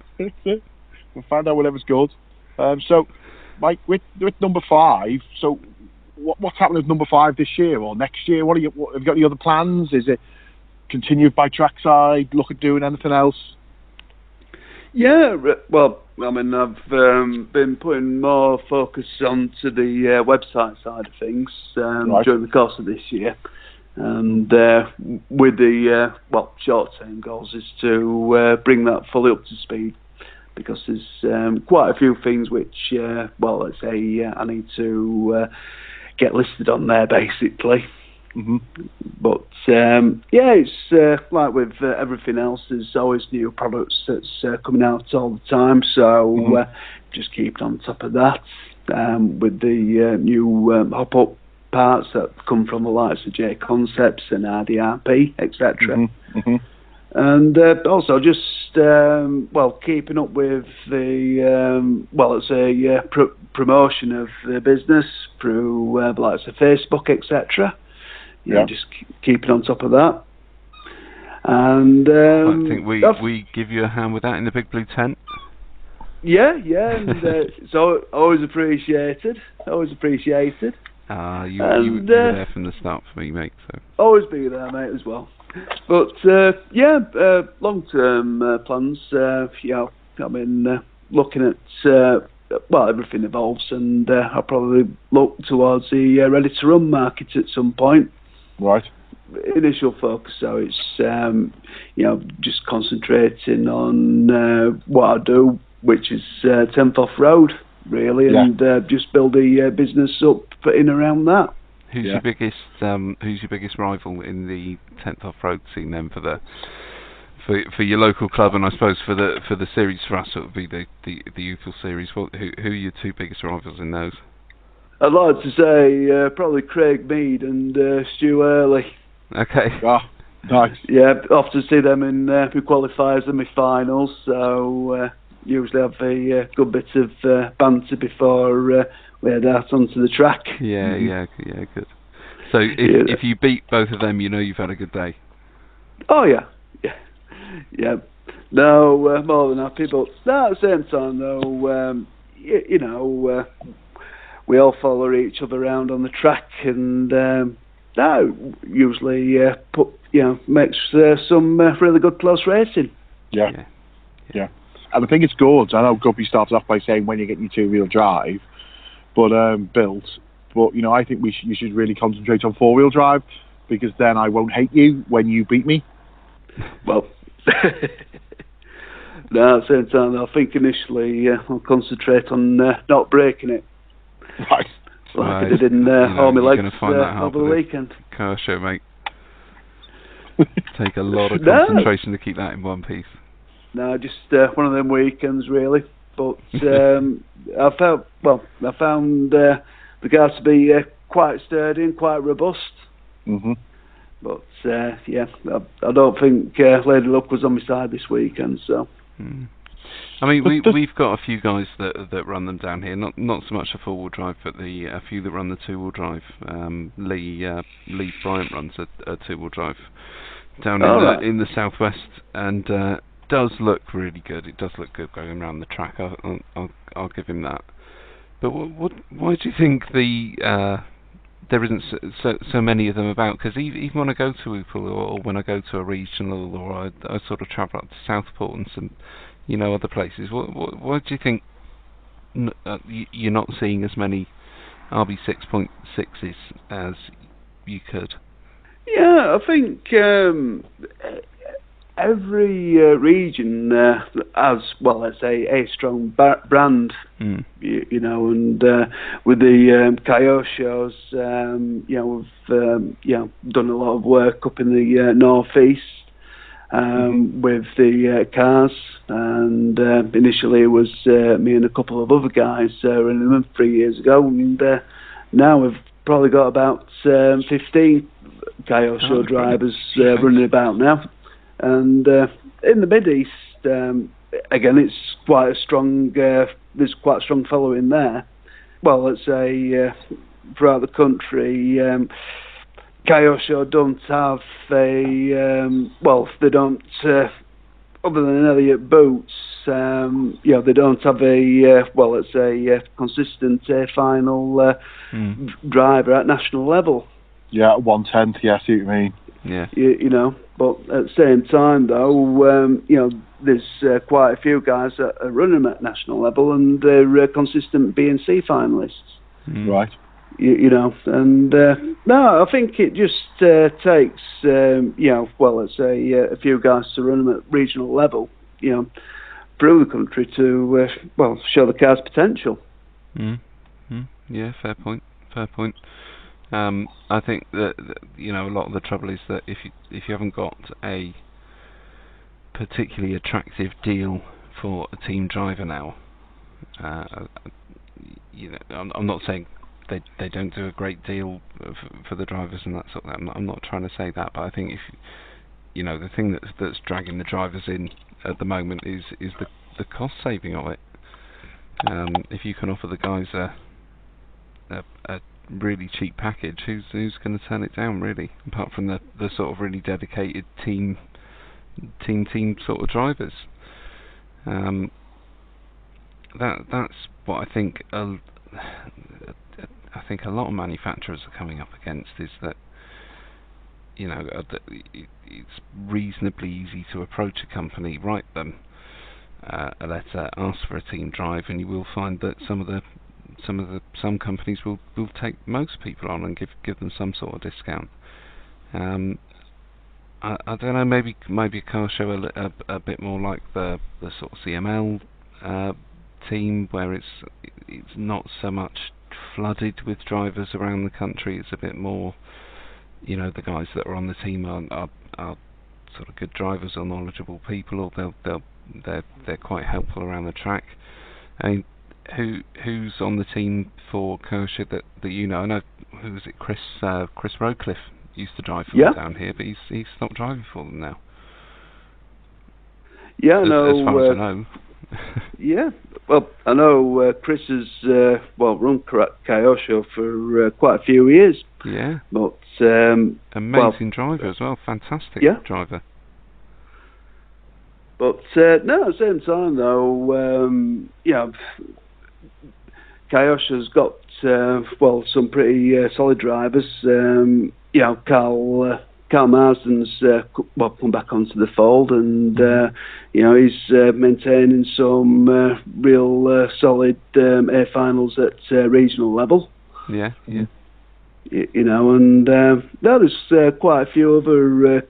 We'll find out whatever's good. So, Mike, with number 5. So, what's happening with number 5 this year or next year? Have you got any other plans? Is it continued by trackside? Look at doing anything else? Yeah, well, I mean, I've been putting more focus onto the website side of things during the course of this year. And with the, short-term goals is to bring that fully up to speed, because there's quite a few things which, let's say I need to get listed on there, basically. Mm-hmm. But it's like with everything else, there's always new products that's coming out all the time, so just keep on top of that. With the new hop-up parts that come from the likes of J Concepts and RDRP, etc. And also just keeping up with the promotion of the business through the likes of Facebook, etc. Just keeping on top of that. And I think we give you a hand with that in the Big Blue Tent. Yeah, and it's always appreciated. You were there from the start for me, mate. So always be there, mate, as well. But long-term plans. I mean, looking at everything evolves, and I'll probably look towards the ready-to-run market at some point. Right. Initial focus, so it's just concentrating on what I do, which is 10th off-road, really, and just build a business up in around that. Who's your biggest rival in the 10th off-road scene then for your local club, and I suppose for the series for us it would be the Youthful series. Who are your two biggest rivals in those? I'd like to say probably Craig Mead and Stu Early. Okay. Oh, nice. Yeah, often see them in qualifiers and finals, so usually have a good bit of banter before we head out onto the track. Yeah, good. So if you beat both of them, you've had a good day. Oh yeah. No, more than happy, but at the same time though, we all follow each other around on the track, and that usually makes some really good close racing. Yeah. And I think it's good. I know Guppy started off by saying when you get your two-wheel drive, but built. But I think you should really concentrate on four-wheel drive, because then I won't hate you when you beat me. Well, no, at the same time, I think initially I'll concentrate on not breaking it. Right. Like I did in Army Legs over the weekend. Car show, mate. Take a lot of concentration to keep that in one piece. No, just one of them weekends, really. But I found the car to be quite sturdy and quite robust. Mm-hmm. But I don't think Lady Luck was on my side this weekend. So. I mean, we've got a few guys that run them down here. Not so much a four-wheel drive, but a few that run the two-wheel drive. Lee Bryant runs a two-wheel drive down in the southwest, and does look really good. It does look good going around the track. I'll give him that. But why do you think there isn't so many of them about? Because even when I go to Upel or when I go to a regional, or I sort of travel up to Southport and some other places, why do you think you're not seeing as many RB6.6s as you could? Yeah, I think every region has, well, let's say, a strong brand, and with the Coyote shows, we've done a lot of work up in the northeast with the cars, and initially it was me and a couple of other guys running them 3 years ago, and now we've probably got about 15 Coyote show drivers running about now. And in the Mid East, again, it's quite a strong. There's quite a strong following there. Well, let's say throughout the country, Coyote show don't have they don't. Other than Elliott Boots, they don't have a consistent final driver at national level. Yeah, 1/10. Yeah, I see what you mean. Yeah. But at the same time, though, there's quite a few guys that are running at national level, and they're consistent B&C finalists. Right. And no, I think it just takes, let's say a few guys to run them at regional level, through the country to, show the car's potential. Yeah, fair point. I think that a lot of the trouble is that if you haven't got a particularly attractive deal for a team driver now, I'm not saying they don't do a great deal for the drivers and that sort of thing. I'm not trying to say that, but I think if the thing that's dragging the drivers in at the moment is the cost saving of it. If you can offer the guys a really cheap package, who's going to turn it down, really, apart from the sort of really dedicated team sort of drivers. That's what I think a lot of manufacturers are coming up against, is that it's reasonably easy to approach a company, write them a letter, ask for a team drive, and you will find that some companies will take most people on and give them some sort of discount. I don't know, maybe a car show a bit more like the sort of CML team, where it's not so much flooded with drivers around the country. It's a bit more, the guys that are on the team are sort of good drivers or knowledgeable people, or they're quite helpful around the track. And who's on the team for Kershaw that I know, who was it? Chris Rowcliffe used to drive for them down here, but he's stopped driving for them now. Yeah, I know. As far as I know. Yeah, well, I know Chris has run Kershaw for quite a few years. Yeah. But amazing driver as well, fantastic driver. But no, at the same time though, Kersha's got some pretty solid drivers. Carl Marsden's come back onto the fold, and he's maintaining some real solid air finals at regional level. Yeah, yeah. And there's quite a few other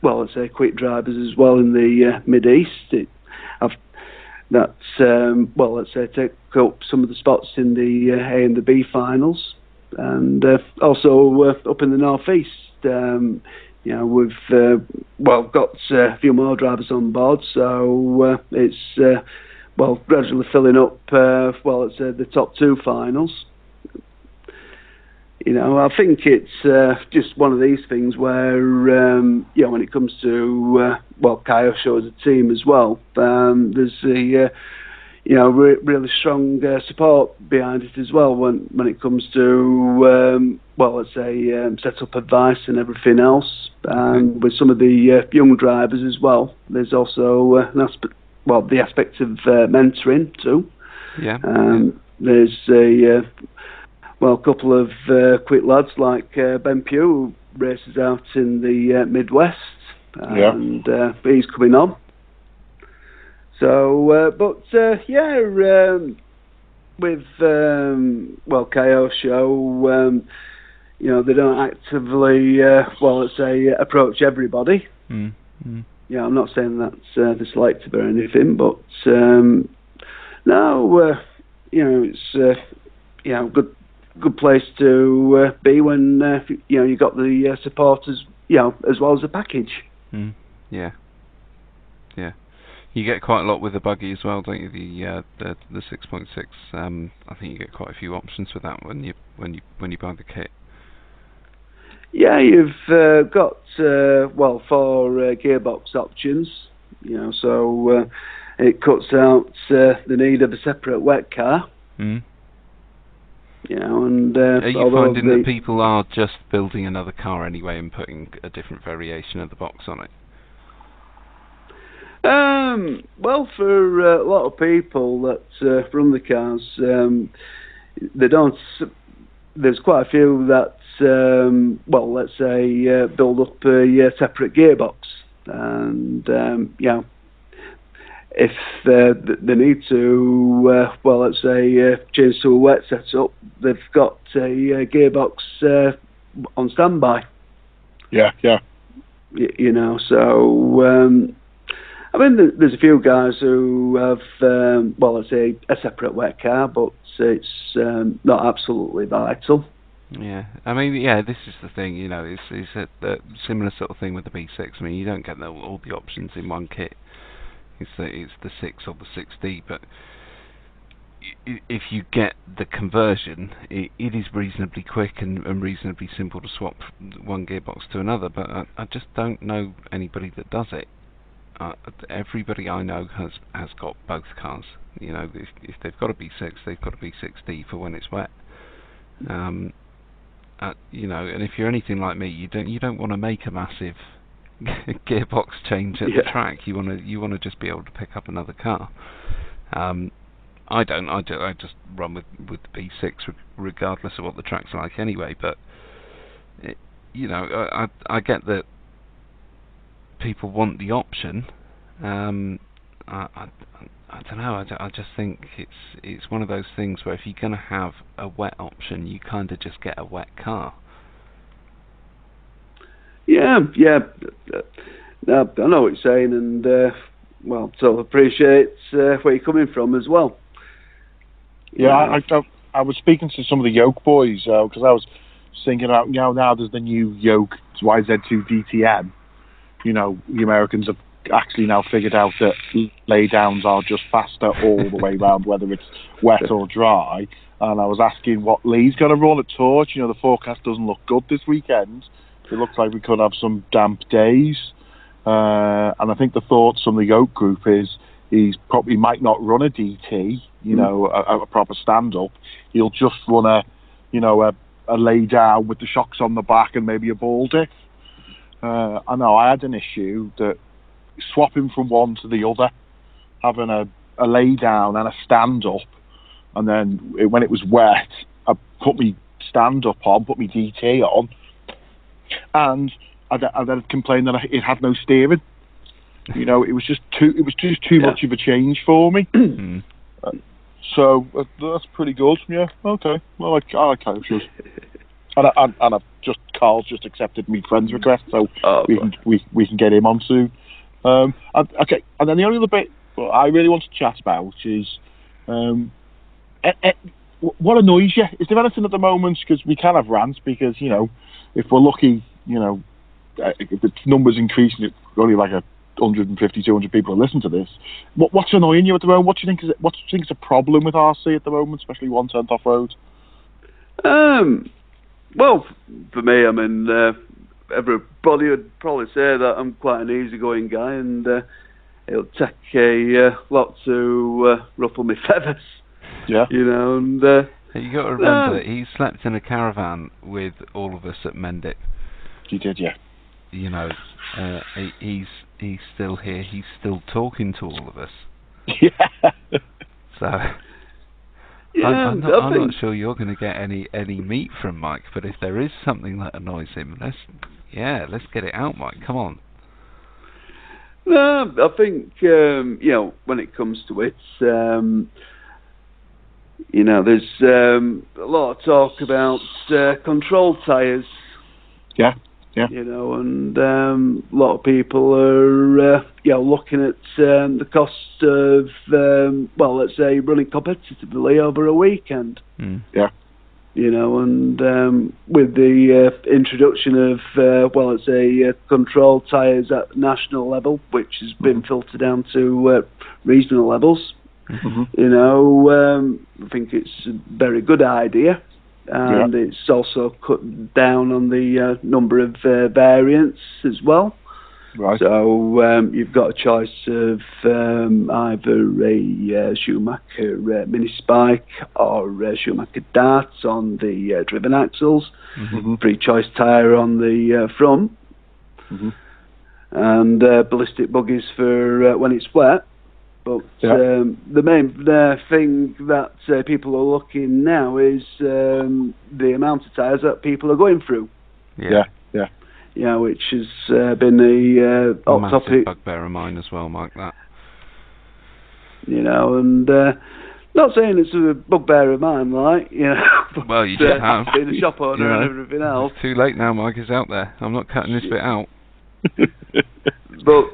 let's say quick drivers as well in the Mid-East. Let's say take up some of the spots in the A and the B finals, and also up in the Northeast. We've got a few more drivers on board, so it's gradually filling up. Let's say the top two finals. I think it's just one of these things where, when it comes to Kershaw as a team as well, there's a really strong support behind it as well when it comes to let's say set up advice and everything else. With some of the young drivers as well, there's also the aspect of mentoring too. Yeah. There's a couple of quick lads like Ben Pugh, who races out in the Midwest, and he's coming on. So, with Kershaw, they don't actively, let's say, approach everybody. I'm not saying that's they're selective or anything, but it's good place to be when you got the supporters, as well as the package. Yeah. You get quite a lot with the buggy as well, don't you? The 6.6. I think you get quite a few options with that when you buy the kit. Yeah, you've got 4 gearbox options. So it cuts out the need of a separate wet car. And are you finding that people are just building another car anyway and putting a different variation of the box on it? For a lot of people that run the cars, they don't. There's quite a few that, let's say, build up a separate gearbox, and if they need to, let's say, change to a wet setup, they've got a gearbox on standby. Yeah. So. I mean, there's a few guys who have, let's say, a separate wet car, but it's not absolutely vital. Yeah, I mean, this is the thing, it's a similar sort of thing with the B6. I mean, you don't get all the options in one kit. It's the 6 or the 6D, but if you get the conversion, it is reasonably quick and reasonably simple to swap one gearbox to another, but I just don't know anybody that does it. Everybody I know has got both cars. If they've got a B6, they've got a B6D for when it's wet. And if you're anything like me, you don't want to make a massive gearbox change at the track. You want to just be able to pick up another car. I don't. I just run with the B6 regardless of what the track's like anyway. But you know, I get that people want the option. I don't know. I just think it's one of those things where if you're going to have a wet option, you kind of just get a wet car. Yeah. No, I know what you're saying, and so I appreciate where you're coming from as well. Yeah, I was speaking to some of the yoke boys because I was thinking about, now there's the new yoke YZ2 DTM. You know, the Americans have actually now figured out that laydowns are just faster all the way round, whether it's wet or dry. And I was asking what Lee's going to run at Torch. The forecast doesn't look good this weekend. It looks like we could have some damp days. And I think the thoughts from the yoke group is he probably might not run a DT, a proper stand-up. He'll just run a lay down with the shocks on the back and maybe a ball diff. I know I had an issue that swapping from one to the other, having a lay down and a stand-up, and then when it was wet, I put me stand-up on, put me DT on, and I then complained that it had no steering. It was just too much of a change for me. So that's pretty good. Yeah. Okay. Well, I like coaches, and Carl's just accepted me friend's request, so we can get him on soon. Okay. And then the only other bit I really want to chat about is what annoys you. Is there anything at the moment? Because we can have rants. Because if we're lucky, if the numbers increasing, it's only like 150, 200 people who listen to this. What's annoying you at the moment? What do you think is a problem with RC at the moment, especially 110 off road? Well, for me, I mean, everybody would probably say that I'm quite an easygoing guy, and it'll take a lot to ruffle my feathers. Yeah. And you got to remember, he slept in a caravan with all of us at Mendip. He did, yeah. He's still here. He's still talking to all of us. Yeah. So yeah, I'm not sure you're going to get any meat from Mike. But if there is something that annoys him, let's get it out, Mike. Come on. No, I think when it comes to it, there's a lot of talk about control tyres. Yeah. Yeah. And a lot of people are looking at the cost of let's say running competitively over a weekend. Yeah. And with the introduction of let's say control tyres at national level, which has been filtered down to regional levels. I think it's a very good idea. And it's also cut down on the number of variants as well. Right. So you've got a choice of either a Schumacher mini spike or a Schumacher darts on the driven axles, free choice tyre on the front, and ballistic buggies for when it's wet. But the main thing that people are looking now is the amount of tyres that people are going through. Yeah, which has been the hot topic. Bugbear of mine as well, Mike. That. And not saying it's a bugbear of mine, like But, well, you just have being a shop owner and everything else. It's too late now, Mike. It's out there. I'm not cutting this bit out. But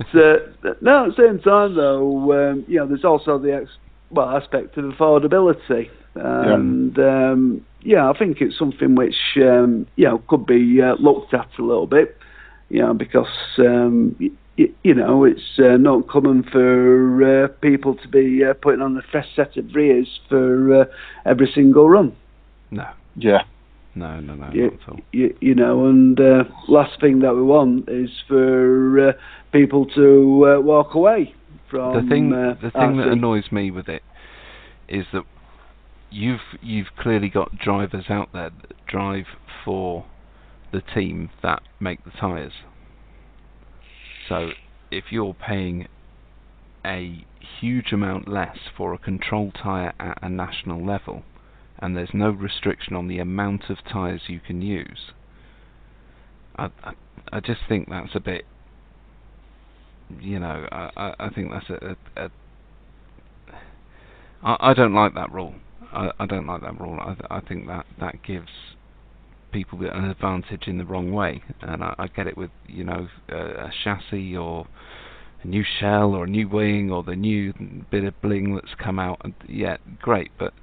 no, at the same time, though, there's also the aspect of affordability, and I think it's something which could be looked at a little bit, because it's not common for people to be putting on a fresh set of rears for every single run. No. Yeah. No, not at all. And last thing that we want is for people to walk away from the thing that annoys me with it is that you've clearly got drivers out there that drive for the team that make the tyres. So if you're paying a huge amount less for a control tyre at a national level, and there's no restriction on the amount of tyres you can use, I just think that's a bit, I think that's I don't like that rule. I don't like that rule. I think that gives people an advantage in the wrong way, and I get it with a chassis or a new shell or a new wing or the new bit of bling that's come out, and yeah, great, but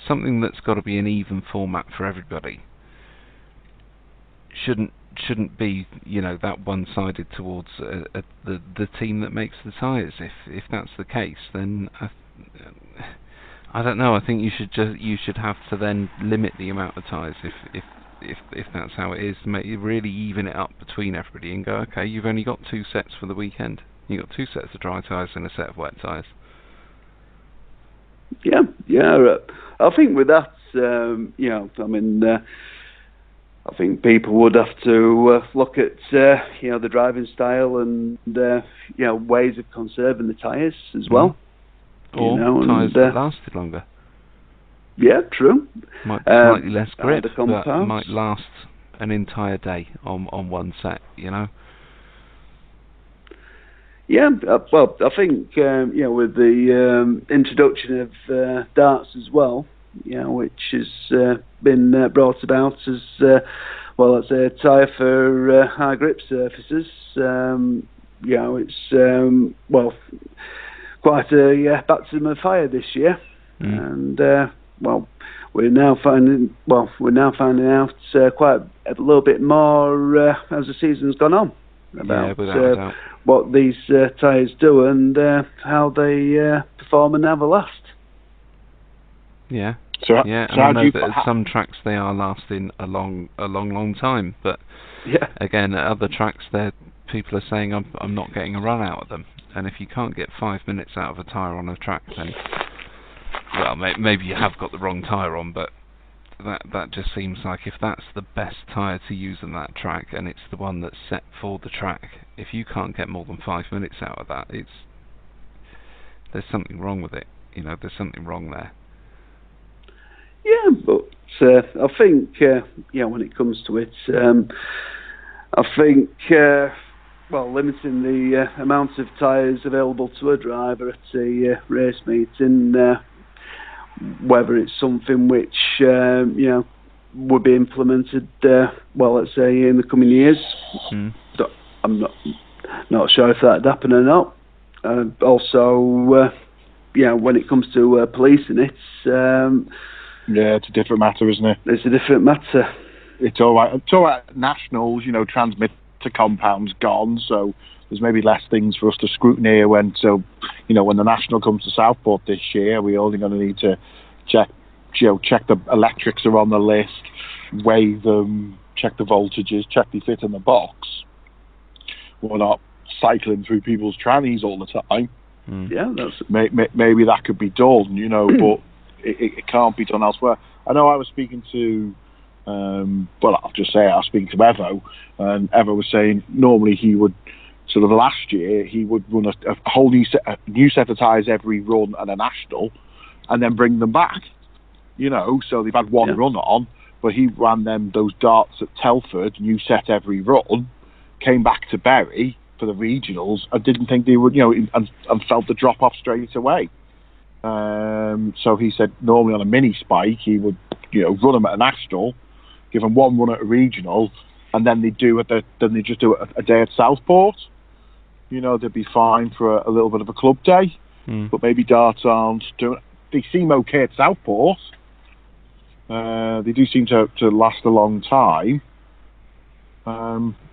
something that's got to be an even format for everybody shouldn't be that one-sided towards the team that makes the tyres. If that's the case, then I don't know. I think you should have to then limit the amount of tyres if that's how it is. Really even it up between everybody and go, okay, you've only got 2 sets for the weekend. You've got 2 sets of dry tyres and a set of wet tyres. Yeah. I think with that, I think people would have to look at the driving style and ways of conserving the tyres as well. Or tyres that lasted longer. Yeah, true. Might be slightly less grip, but might last an entire day on one set. Yeah, well, I think with the introduction of darts as well, which has been brought about as let's say a tyre for high grip surfaces. It's quite a baptism of fire this year, and we're now finding out quite a little bit more as the season's gone on about what these tyres do and how they perform and never last. Yeah. And I know that at some tracks they are lasting a long time, but again, at other tracks, people are saying I'm not getting a run out of them, and if you can't get 5 minutes out of a tyre on a track, then maybe you have got the wrong tyre on, but that just seems like if that's the best tyre to use on that track and it's the one that's set for the track, if you can't get more than 5 minutes out of that, there's something wrong with it. There's something wrong there. Yeah, but I think when it comes to it, I think limiting the amount of tyres available to a driver at a race meeting, whether it's something which would be implemented, let's say in the coming years. I'm not sure if that'd happen or not. Also, when it comes to policing it. It's a different matter, isn't it? It's a different matter. It's all right. It's all right. Nationals, transmitter compound's gone, so there's maybe less things for us to scrutiny when the national comes to Southport this year, we're only going to need to check the electrics are on the list, weigh them, check the voltages, check they fit in the box. We're not cycling through people's trannies all the time. Yeah, that's maybe that could be done, but it can't be done elsewhere. I know I was speaking to I'll just say I was speaking to Evo, and Evo was saying normally he would last year he would run a whole new set of tyres every run at a national, and then bring them back. So they've had one run on, but he ran those darts at Telford, new set every run, came back to Bury for the regionals, and didn't think they would, and felt the drop off straight away. So he said normally on a mini spike he would, run them at a national, give them one run at a regional, and then they just do a day at Southport. They'd be fine for a little bit of a club day, but maybe darts aren't doing. They seem okay at Southport. They do seem to last a long time.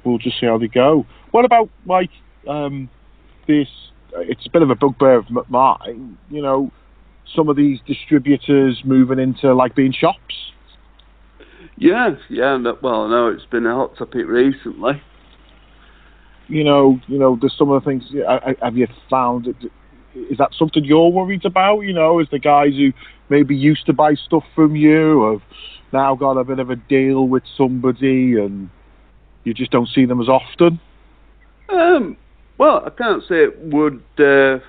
We'll just see how they go. What about this? It's a bit of a bugbear of mine. Some of these distributors moving into being shops. Yeah. Well, I know it's been a hot topic recently. There's some of the things. Have you found? Is that something you're worried about? Is the guys who maybe used to buy stuff from you have now got a bit of a deal with somebody, and you just don't see them as often? Well, I can't say it would. It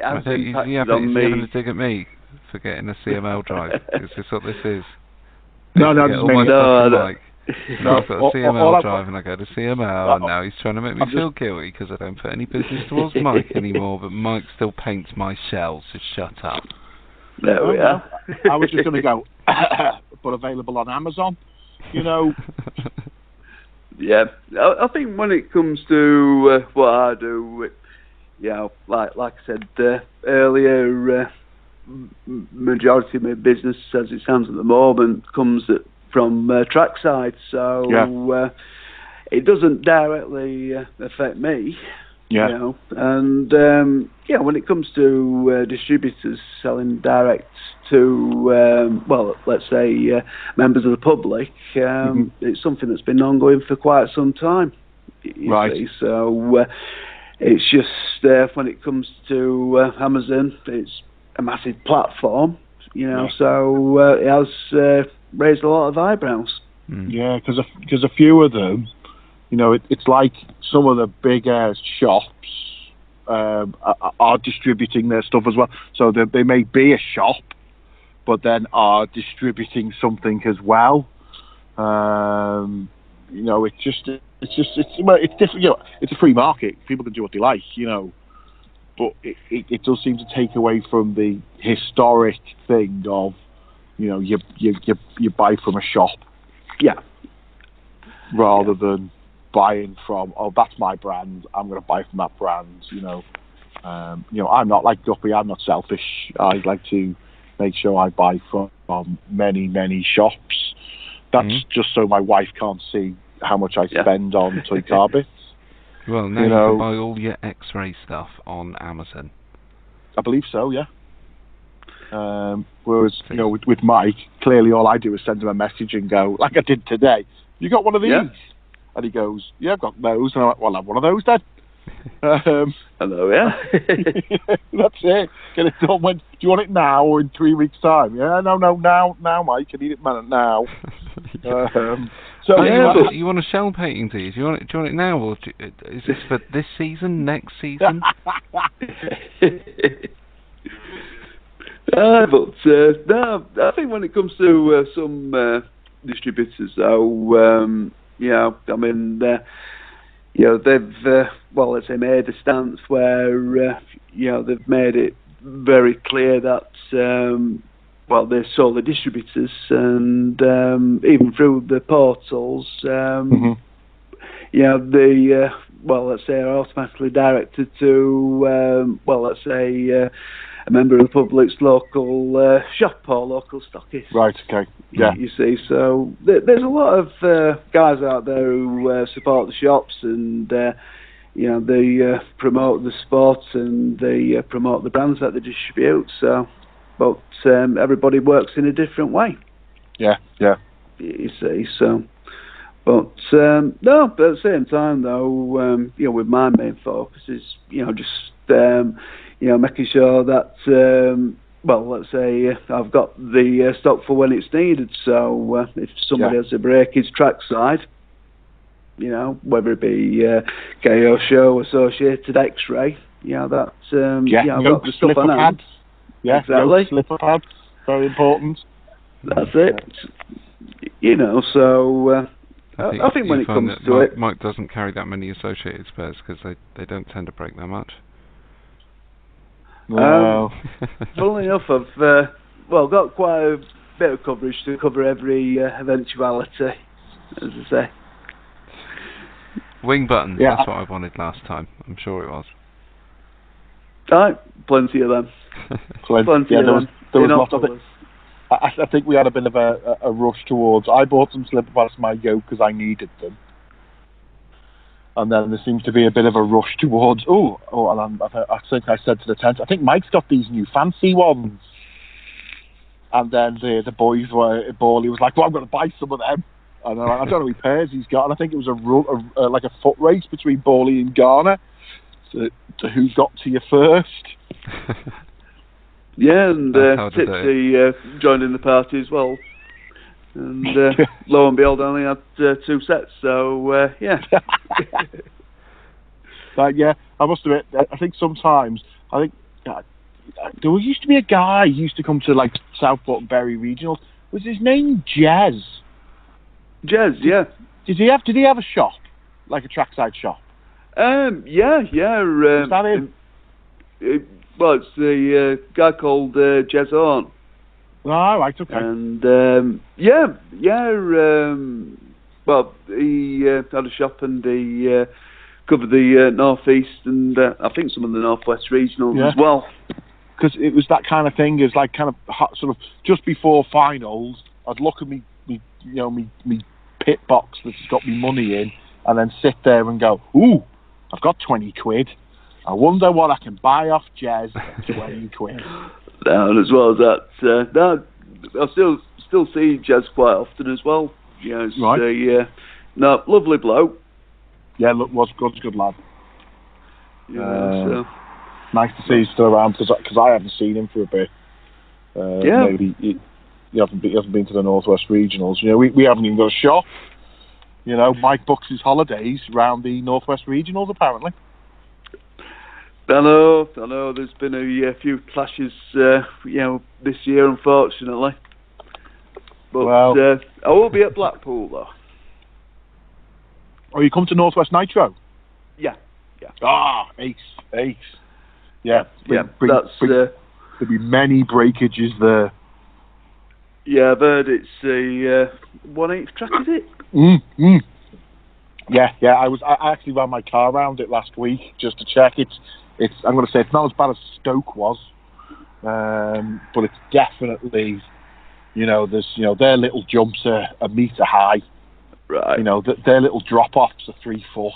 has impacted on me. You're having a dig at me for getting a CML drive. Is this what this is? No, No, I've got a CML drive and I go to CML, and now he's trying to make me feel guilty because I don't put any business towards Mike anymore, but Mike still paints my shells, so shut up. There we are. I was just going to go, but available on Amazon, you know. Yeah, I think when it comes to what I do, you know, like I said earlier, majority of my business, as it stands at the moment, comes from trackside, so it doesn't directly affect me. Yeah. You know, and when it comes to distributors selling direct to, well, let's say members of the public, it's something that's been ongoing for quite some time. You see. So it's just when it comes to Amazon, it's a massive platform, you know. So it has raised a lot of eyebrows. Yeah, because a few of them. You know, it's like some of the bigger shops are distributing their stuff as well. So they may be a shop, but then are distributing something as well. You know, it's different. You know, it's a free market. People can do what they like. You know, but it does seem to take away from the historic thing of, you know, you buy from a shop. Yeah. Rather than buying from, oh, that's my brand, I'm going to buy from that brand, you know. You know, I'm not like Guppy, I'm not selfish. I like to make sure I buy from many, many shops. That's just so my wife can't see how much I spend on toy car bits. Well, now you can buy all your X-ray stuff on Amazon. I believe so, yeah. Whereas, you know, with Mike, clearly all I do is send him a message and go, like I did today, you got one of these? Yeah. And he goes, yeah, I've got those. And I'm like, well, I'll have one of those then. Hello, yeah. That's it. Get it done. Do you want it now or in 3 weeks' time? Yeah, no, now, Mike. I need it now. So you want a shell painting, do you? Do you want it now, or is this for this season, next season? But no, I think when it comes to some distributors, though, yeah, I mean, you know, they've well, let's say, made a stance where you know, they've made it very clear that well, they're solely distributors, and even through the portals, you know, they well, let's say, are automatically directed to well, let's say, a member of the public's local shop or local stockist. Right, okay. Yeah. You see, so there's a lot of guys out there who support the shops, and you know, they promote the sports and they promote the brands that they distribute. So, but everybody works in a different way. Yeah. You see, so. But no, but at the same time, though, you know, with my main focus is, you know, just you know, making sure that well, let's say I've got the stock for when it's needed. So if somebody has a breakage trackside, you know, whether it be KO Show, Associated X-Ray, you know, that you know, I've got the stuff on hand. Yeah, exactly. Slipper pads, very important. That's it. You know, so. I think when it comes to it, Mike doesn't carry that many associated spares because they don't tend to break that much. No. Funnily enough, I've got quite a bit of coverage to cover every eventuality, as I say. Wing buttons, that's what I wanted last time. I'm sure it was. Plenty of them. Plenty of them. There was lots of it. I think we had a bit of a rush towards. I bought some slipper pads for my yoke because I needed them, and then there seems to be a bit of a rush towards. And I think I said to the tent, I think Mike's got these new fancy ones, and then the boys were Bally was like, well, I'm going to buy some of them, and I don't know how many pairs he's got, and I think it was like a foot race between Bally and Garner to who got to you first. Yeah, and Tipsy joined in the party as well. And lo and behold, I only had 2 sets, so yeah. Yeah, I must admit, I think sometimes, there used to be a guy who used to come to like Southport and Bury Regionals. Was his name Jez? Jez, yeah. Did he have a shop, like a trackside shop? Yeah. Is that him? Well, it's the guy called Jez Horn. Oh, right, okay. And well, he had a shop and he covered the northeast and I think some of the northwest regionals as well. Because it was that kind of thing. It was like kind of sort of just before finals. I'd look at me pit box that's got me money in, and then sit there and go, "Ooh, I've got 20 quid. I wonder what I can buy off Jez for 20 quid." And as well as that, I still see Jez quite often as well. You know, it's lovely bloke. Yeah, look, was good lad. So. Nice to see he's still around because I haven't seen him for a bit. Maybe he hasn't been to the Northwest Regionals. You know, we haven't even got a shop. You know, Mike books his holidays round the Northwest Regionals apparently. I know. There's been a few clashes, this year, unfortunately. But I will be at Blackpool though. Oh, you come to Northwest Nitro? Yeah. Ah, ace. Yeah. There'll be many breakages there. Yeah, I've heard it's a 1/8 track, is it? Yeah. I actually ran my car around it last week just to check. I'm going to say it's not as bad as Stoke was, but it's definitely, their little jumps are a metre high. Right. Their little drop-offs are 3 foot.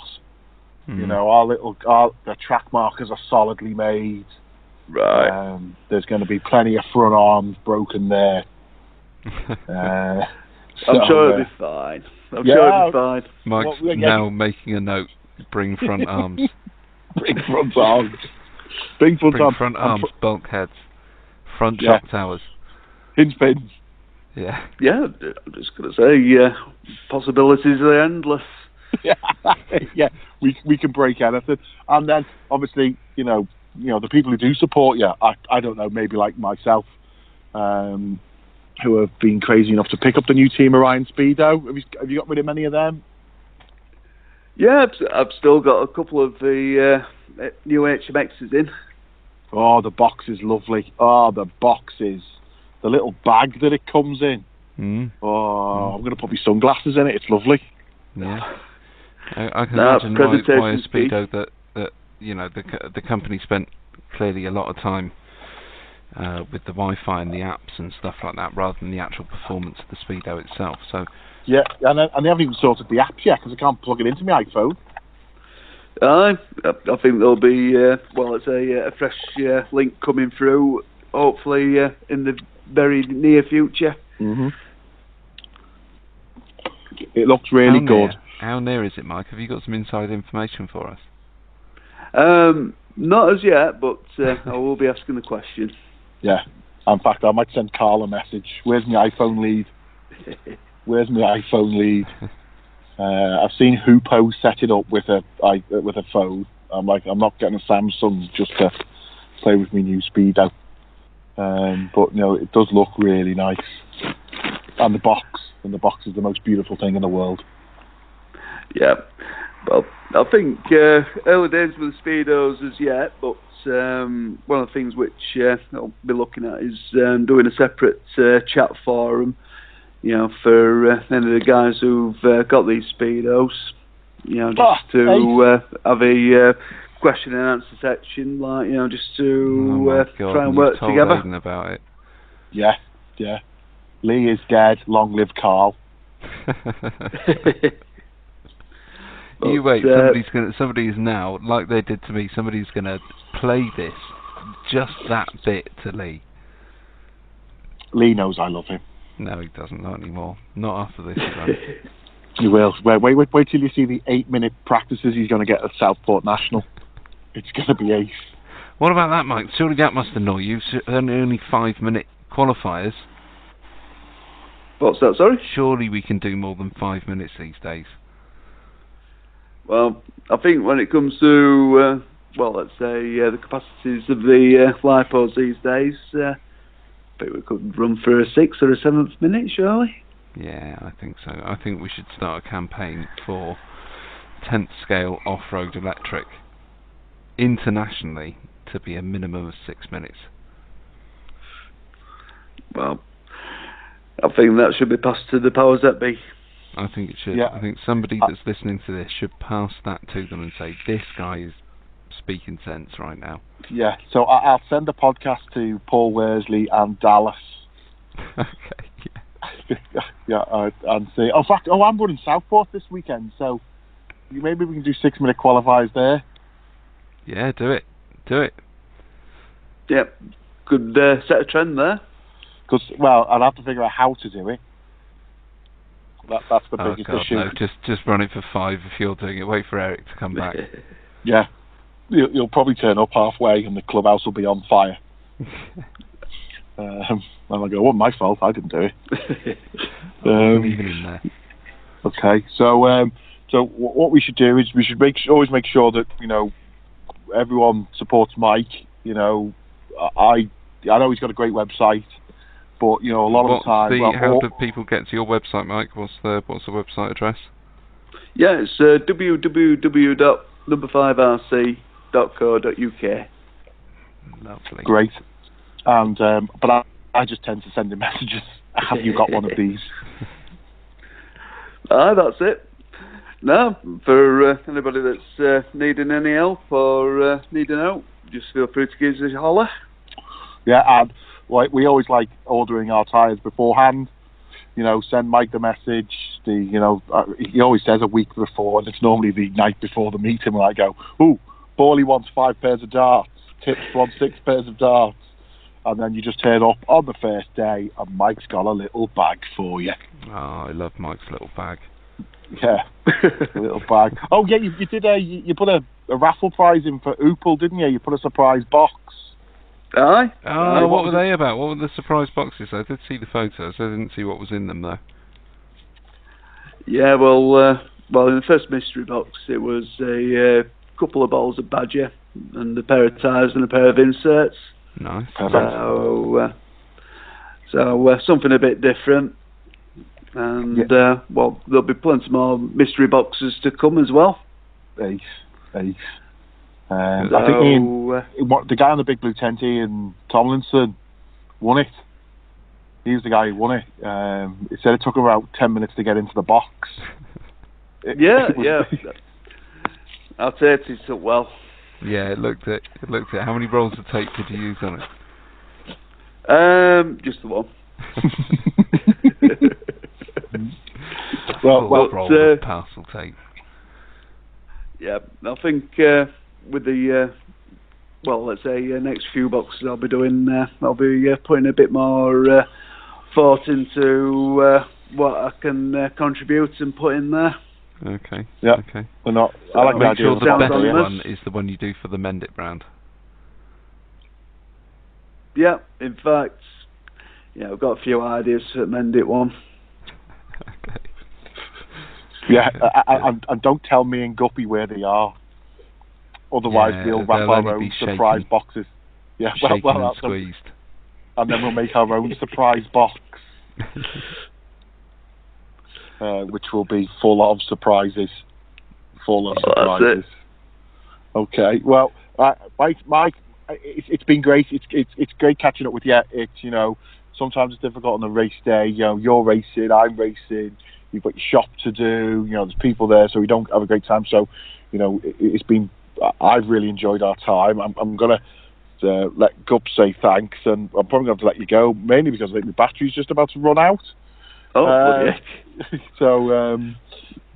The track markers are solidly made. Right. There's going to be plenty of front arms broken there. I'm sure it'll be fine. Mike's now making a note. Bring front arms. Bring front arms. Bring front arms, bulkheads, front shock towers. Hinge pins. Yeah. Yeah, I'm just going to say, possibilities are endless. Yeah, we can break anything. And then, obviously, the people who do support you, I don't know, maybe like myself, who have been crazy enough to pick up the new Team Orion Speedo. Have you got rid of many of them? Yeah, I've still got a couple of the new HMXs in. Oh, the box is lovely. Oh, the boxes. The little bag that it comes in. I'm going to put my sunglasses in it. It's lovely. Yeah. I can imagine why a Speedo that the company spent clearly a lot of time with the Wi-Fi and the apps and stuff like that, rather than the actual performance of the Speedo itself. So yeah, and they haven't even sorted the apps yet because I can't plug it into my iPhone. I think there'll be a fresh link coming through, hopefully in the very near future. Mm-hmm. It looks really good. How near is it, Mike? Have you got some inside information for us? Not as yet, but I will be asking the question. Yeah. In fact, I might send Carl a message. Where's my iPhone lead? I've seen Hoopo set it up with a phone. I'm like, I'm not getting a Samsung just to play with my new Speedo. But it does look really nice. And the box is the most beautiful thing in the world. Yeah. Well, I think early days with the Speedos as yet, but one of the things which I'll be looking at is doing a separate chat forum, for any of the guys who've got these Speedos, just to have a question and answer section, just to try and work together. Aiden about it. Yeah. Lee is dead. Long live Carl. You wait. Somebody's now, like they did to me. Somebody's gonna play this, just that bit to Lee. Lee knows I love him. No, he doesn't. Not anymore. Not after this event. He will. Wait till you see the 8-minute practices he's going to get at Southport National. It's going to be ace. What about that, Mike? Surely that must annoy you. Only 5-minute qualifiers. What's that, sorry? Surely we can do more than 5 minutes these days. Well, I think when it comes to, let's say, the capacities of the lipos these days, I think we could run for a 6th or a 7th minute, surely? Yeah, I think so. I think we should start a campaign for 10th scale off-road electric internationally to be a minimum of 6 minutes. Well, I think that should be passed to the powers that be. I think it should. Yeah. I think somebody that's listening to this should pass that to them and say, this guy is speaking sense right now. Yeah, so I'll send the podcast to Paul Worsley and Dallas. Okay, Yeah, and say, in fact, I'm running Southport this weekend, so maybe we can do 6-minute qualifiers there. yeah, do it. Do it. Yep, could set a trend there. Because, well, I'd have to figure out how to do it. That's the Oh, biggest God, issue. no. Just run it for 5 if you're doing it. Wait for Eric to come back. Yeah. You'll probably turn up halfway and the clubhouse will be on fire. And I'll go, it wasn't my fault, I didn't do it. Even in there. Okay, so what we should do is we should always make sure that, you know, everyone supports Mike. You know, I know he's got a great website, but, you know, a lot of the time... how do people get to your website, Mike? What's the website address? Yeah, it's www.number5rc.co.uk. Lovely. Great. And but I just tend to send him messages. Have you got one of these? That's it. No, for anybody that's needing any help or needing help, just feel free to give us a holler. Yeah, and we always like ordering our tyres beforehand. You know, send Mike the message. He always says a week before, and it's normally the night before the meeting when I go, ooh, Bawley wants 5 pairs of darts, Tips wants 6 pairs of darts. And then you just turn up on the first day, and Mike's got a little bag for you. Oh, I love Mike's little bag. Yeah, a little bag. Oh yeah, you did you put a raffle prize in for Oopal, didn't you? You put a surprise box. Aye. Oh, what were they about? What were the surprise boxes? I did see the photos. I didn't see what was in them though. Yeah, well, in the first mystery box, it was a couple of bottles of Badger and a pair of tyres and a pair of inserts. Nice. So something a bit different. And, there'll be plenty more mystery boxes to come as well. Ace. I think the guy on the Big Blue Tent, Ian Tomlinson, won it. He was the guy who won it. He said it took him about 10 minutes to get into the box. Yeah. I'll say it took well. Yeah, it looked it. How many rolls of tape did you use on it? Just the one. Roll of parcel tape. Yeah, I think with the let's say next few boxes I'll be doing. I'll be putting a bit more thought into what I can contribute and put in there. Okay. Yeah. Okay. I like Make sure the best anonymous one is the one you do for the Mend It brand. Yeah. In fact, I've got a few ideas for the Mend It one. Okay. Yeah, and don't tell me and Guppy where they are. Otherwise, we'll wrap our own surprise boxes. Yeah, shaken and squeezed. And then we'll make our own surprise box, which will be full of surprises. Okay, well, Mike, it's been great. It's great catching up with you. Sometimes it's difficult on the race day. You're racing, I'm racing. You've got your shop to do. There's people there, so we don't have a great time. So, it's been. I've really enjoyed our time. I'm gonna let Gup say thanks, and I'm probably going to let you go, mainly because I think the battery's just about to run out. Oh, So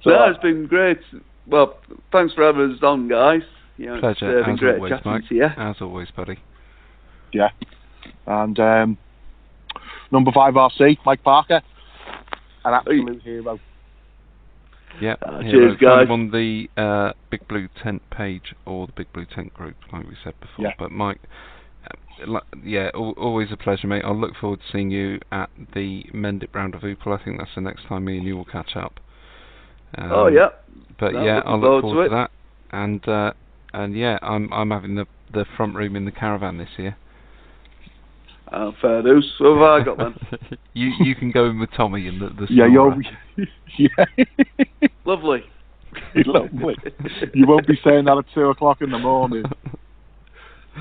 it's been great. Well, thanks for having us on, guys. Pleasure, it's been as great always, chatting Mike. to you. As always, buddy. Yeah. And number 5 RC, Mike Parker, an absolute hero. Yeah, cheers, guys. On the Big Blue Tent page or the Big Blue Tent group, like we said before. Yeah. But Mike, always a pleasure, mate. I'll look forward to seeing you at the Mend It round of Oopal. I think that's the next time me and you will catch up. But I'll look forward to that. And I'm having the front room in the caravan this year. Fair dues. What have I got then? You can go in with Tommy in the Yeah, snorer. yeah. Lovely. Lovely. You won't be saying that at 2 o'clock in the morning.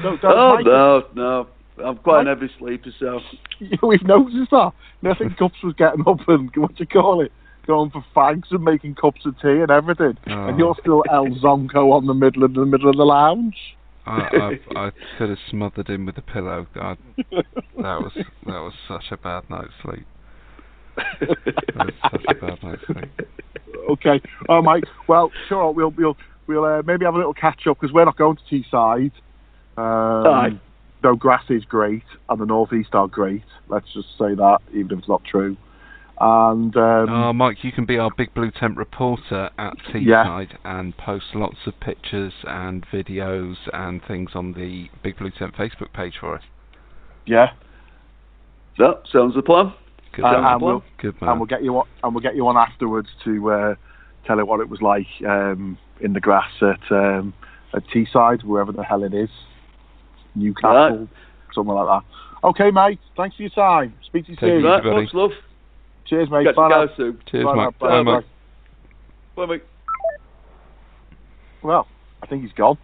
No, Oh, Mike, no. I'm quite Mike, an heavy sleeper, so. Yeah, we've noticed that. I think Cups was getting up and, what do you call it, going for fags and making cups of tea and everything. Oh. And you're still El Zonko on the middle of the lounge. I could have smothered him with a pillow. That was such a bad night's sleep. Okay, Mike. Well, sure. We'll maybe have a little catch up because we're not going to Teesside. Aye. Though grass is great and the northeast are great. Let's just say that, even if it's not true. And Mike, you can be our Big Blue Tent reporter at Teesside and post lots of pictures and videos and things on the Big Blue Tent Facebook page for us. Yeah. So, sounds the plan. Good man. And we'll get you on afterwards to tell it what it was like in the grass at Teesside, wherever the hell it is, Newcastle, something like that. Okay, mate. Thanks for your time. Speak to you soon. Right, much love. Cheers, mate. Catch Bye you now. guys soon. Cheers, Bye Mike. now. Bye, Mike. Bye, mate. Well, I think he's gone.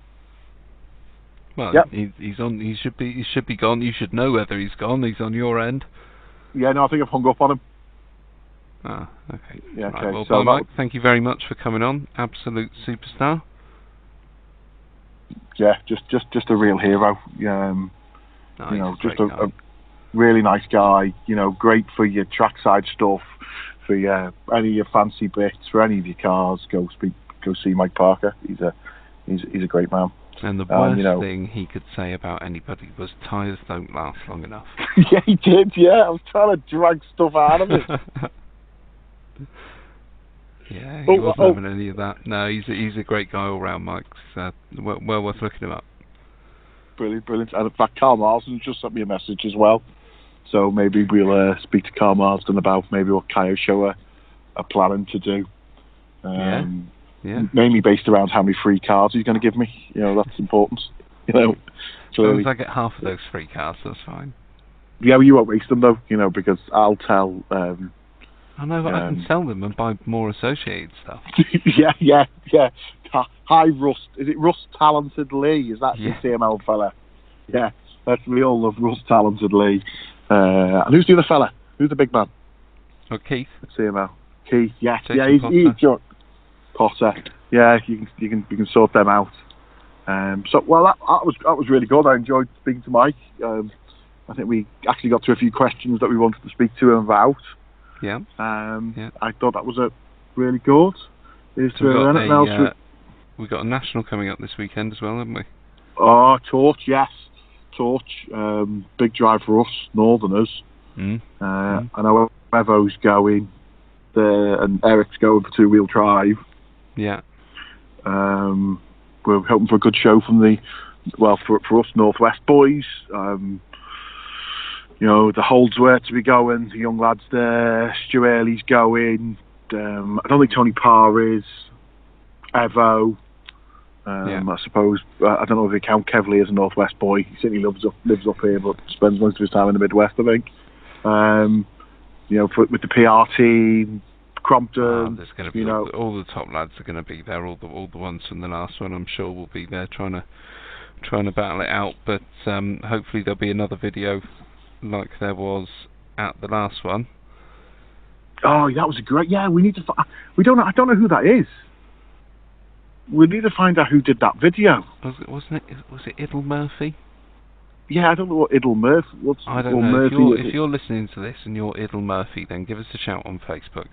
Well, yep. He's on. He should be gone. You should know whether he's gone. He's on your end. Yeah, no, I think I've hung up on him. Ah, okay. Yeah, right, okay. Well, So Mike, thank you very much for coming on. Absolute superstar. Yeah, just a real hero. Just a really nice guy. Great for your trackside stuff, for any of your fancy bits, for any of your cars. Go see Mike Parker. He's a great man. And the worst thing he could say about anybody was tyres don't last long enough. Yeah, he did. Yeah, I was trying to drag stuff out of it. Yeah, he wasn't having any of that. No, he's a great guy all round, Mike. Well worth looking him up. Brilliant. And in fact, Carl Marsden just sent me a message as well. So maybe we'll speak to Carl Marsden about maybe what Kyo Show are planning to do. Yeah. Mainly based around how many free cars he's going to give me. That's important. As long as I get half of those free cars, that's fine. Yeah, well, you won't waste them though, because I'll tell. I know, but I can sell them and buy more associated stuff. yeah. Hi, Rust. Is it Rust Talented Lee? Is that the CML fella? Yeah, we all love Rust Talented Lee. And who's the other fella? Who's the big man? Oh, Keith. CML. Keith. Yes. Jason Yeah. He's Potter. Yeah, you can sort them out. That was really good. I enjoyed speaking to Mike. I think we actually got to a few questions that we wanted to speak to him about. Yeah. I thought that was really good. We've got a national coming up this weekend as well, haven't we? Oh, Torch, yes. Torch, big drive for us, Northerners. I know Evo's going, and Eric's going for two-wheel drive. Yeah. We're hoping for a good show from for us Northwest boys. The Holdsworth to be going, the young lads there, Stu Early's going. I don't think Tony Parr is. Evo. I suppose I don't know if they count Kevley as a Northwest boy. He certainly lives up here, but spends most of his time in the Midwest, I think. With the PR team, Crompton. There's going to be all the top lads are going to be there. All the ones from the last one, I'm sure, will be there trying to battle it out. But hopefully there'll be another video like there was at the last one. Oh, that was a great. Yeah, we need to. We don't know. I don't know who that is. We need to find out who did that video. Was it Idle Murphy? Yeah, I don't know what Idle Murphy. I don't know. If you're listening to this and you're Idle Murphy, then give us a shout on Facebook.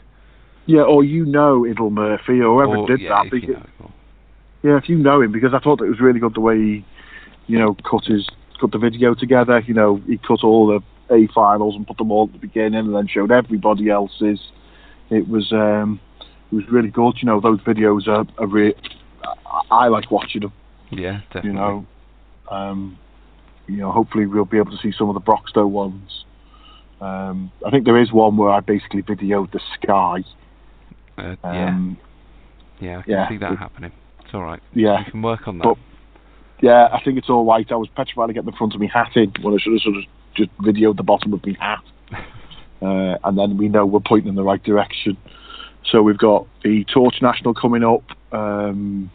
Yeah, or Idle Murphy, or whoever did that. If you know him, because I thought it was really good the way he, cut the video together. He cut all the A finals and put them all at the beginning, and then showed everybody else's. It was really good. Those videos are I like watching them. Yeah, definitely. Hopefully we'll be able to see some of the Broxtowe ones. I think there is one where I basically videoed the sky. I can see that happening. It's all right. Yeah, you can work on that. But, yeah, I think it's all right. I was petrified to get the front of my hat in when I should have sort of just videoed the bottom of my hat, and then we know we're pointing in the right direction. So we've got the Torch National coming up. Tiverton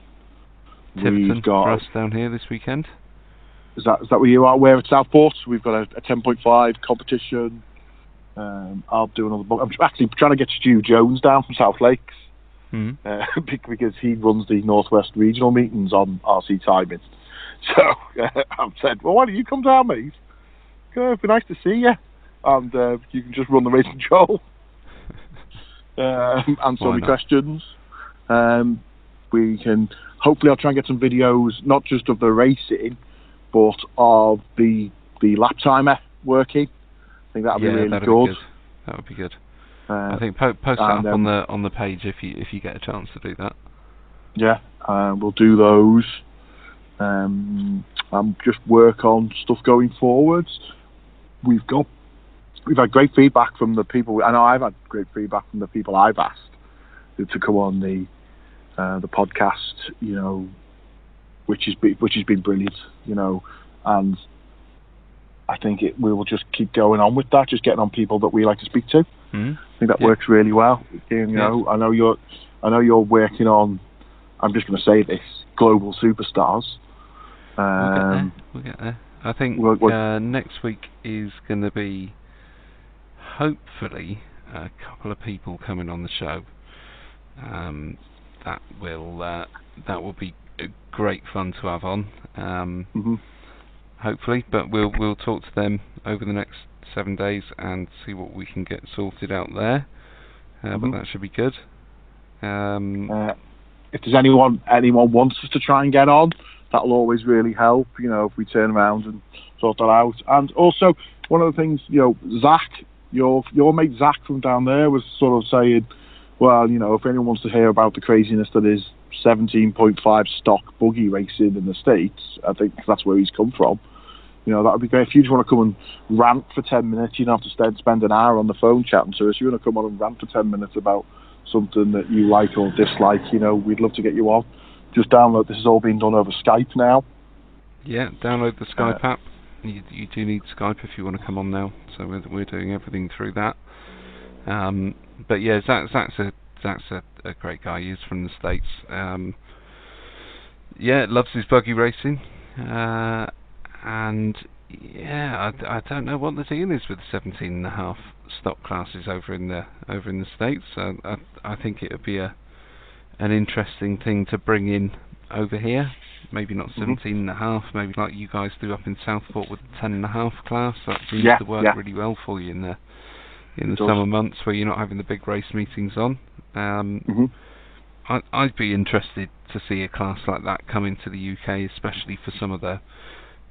We've got for us down here this weekend. Is that where you are? Where at Southport? We've got a 10.5 competition. I'll do another book. I'm actually trying to get Stu Jones down from South Lakes because he runs the Northwest Regional meetings on RC timing. So I've said, well, why don't you come down, mate? It'd be nice to see you, and you can just run the race and Joel. Answer any questions. We can hopefully I'll try and get some videos, not just of the racing, but of the lap timer working. I think that'd be really good. That would be good. I think post that up on the page if you get a chance to do that. Yeah, we'll do those. Just work on stuff going forwards. We've had great feedback from the people. I know I've had great feedback from the people I've asked to come on the podcast. You know, which has been brilliant. You know, and I think we will just keep going on with that. Just getting on people that we like to speak to. I think that works really well. You know, I know you're working on. I'm just going to say this: global superstars. We'll get there. I think next week is going to be hopefully a couple of people coming on the show. That will be great fun to have on. Hopefully, but we'll talk to them over the next 7 days and see what we can get sorted out there. But that should be good. If there's anyone wants us to try and get on, that'll always really help. You know, if we turn around and sort that out. And also, one of the things, you know, Zach, your mate Zach from down there was sort of saying, well, you know, if anyone wants to hear about the craziness that is 17.5 stock buggy racing in the States, I think that's where he's come from. You know, that would be great. If you just want to come and rant for 10 minutes, you don't have to spend an hour on the phone chatting to us. You want to come on and rant for 10 minutes about something that you like or dislike, you know, we'd love to get you on. Just download. This is all being done over Skype now. Yeah, download the Skype app. You do need Skype if you want to come on now. So we're doing everything through that. But yeah, Zach's a great guy. He's from the States. Loves his buggy racing. And yeah, I don't know what the deal is with the 17.5 stock classes over in the States. I think it would be an interesting thing to bring in over here. Maybe not 17.5, maybe like you guys do up in Southport with the 10.5 class. That seems to work really well for you in the summer months where you're not having the big race meetings on. I'd be interested to see a class like that come into the UK, especially for some of the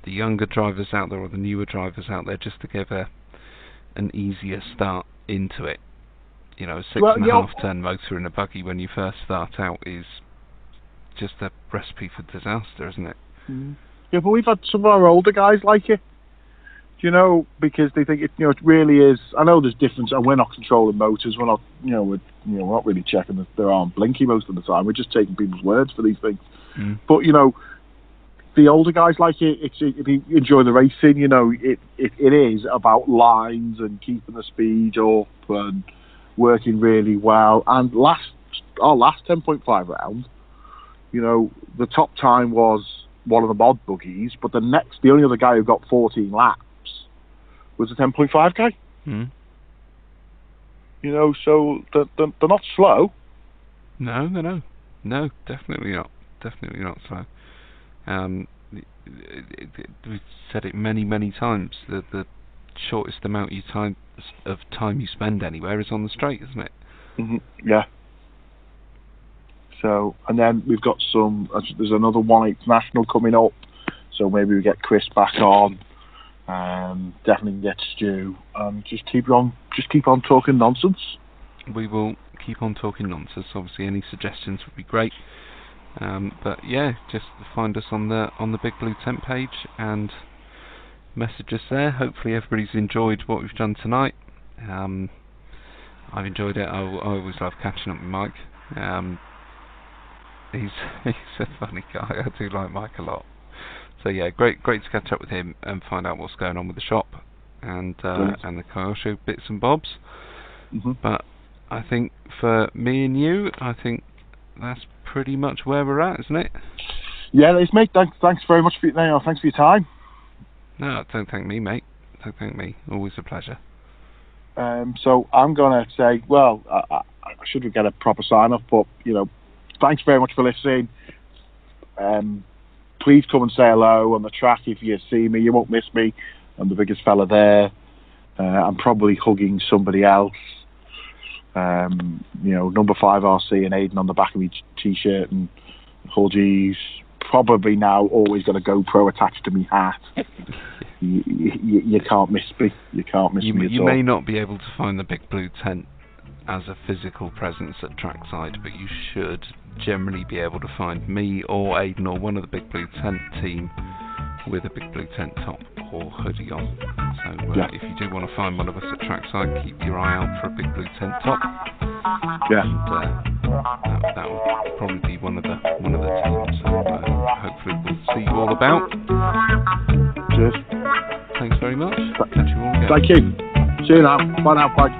younger drivers out there or the newer drivers out there, just to give an easier start into it. You know, a 6.5 ton motor in a buggy when you first start out is just a recipe for disaster, isn't it? Yeah, but we've had some of our older guys like it. You know, because they think it really is. I know there's difference, and we're not controlling motors. We're not, we're not really checking that there aren't blinky most of the time. We're just taking people's words for these things. But the older guys like it. If you enjoy the racing, it is about lines and keeping the speed up and working really well. And our last 10.5 round, the top time was one of the mod buggies, but the only other guy who got 14 laps was a 10.5 guy. So they're not slow. No, definitely not slow. We've said it many times. The shortest amount of time you spend anywhere is on the straight, isn't it? Yeah. So, and then we've got there's another 1/8 national coming up, so maybe we get Chris back on, definitely get Stu, just keep on talking nonsense. We will keep on talking nonsense. Obviously any suggestions would be great, but yeah, just find us on the Big Blue Tent page and message us there. Hopefully everybody's enjoyed what we've done tonight. I've enjoyed it. I always love catching up with Mike. He's a funny guy. I do like Mike a lot. So yeah, great to catch up with him and find out what's going on with the shop. and the Kyosho bits and bobs. Mm-hmm. But I think for me and you, I think that's pretty much where we're at, isn't it? Yeah, it is, mate. Thanks very much for thanks for your time. No, don't thank me, mate. Don't thank me. Always a pleasure. So I'm gonna say, well, I should get a proper sign off, but thanks very much for listening. Please come and say hello on the track if you see me. You won't miss me. I'm the biggest fella there. I'm probably hugging somebody else. Number 5 RC and Aiden on the back of my t-shirt and hoodies. Probably now always got a GoPro attached to my hat. You can't miss me. You can't miss me at all. You may not be able to find the Big Blue Tent as a physical presence at trackside, but you should generally be able to find me or Aiden or one of the Big Blue Tent team with a Big Blue Tent top or hoodie on. So if you do want to find one of us at trackside, keep your eye out for a Big Blue Tent top. Yeah. And that will probably be one of the teams. So hopefully we'll see you all about. Cheers. Thanks very much. Catch you all again. Thank you. See you now. Bye now. Bye.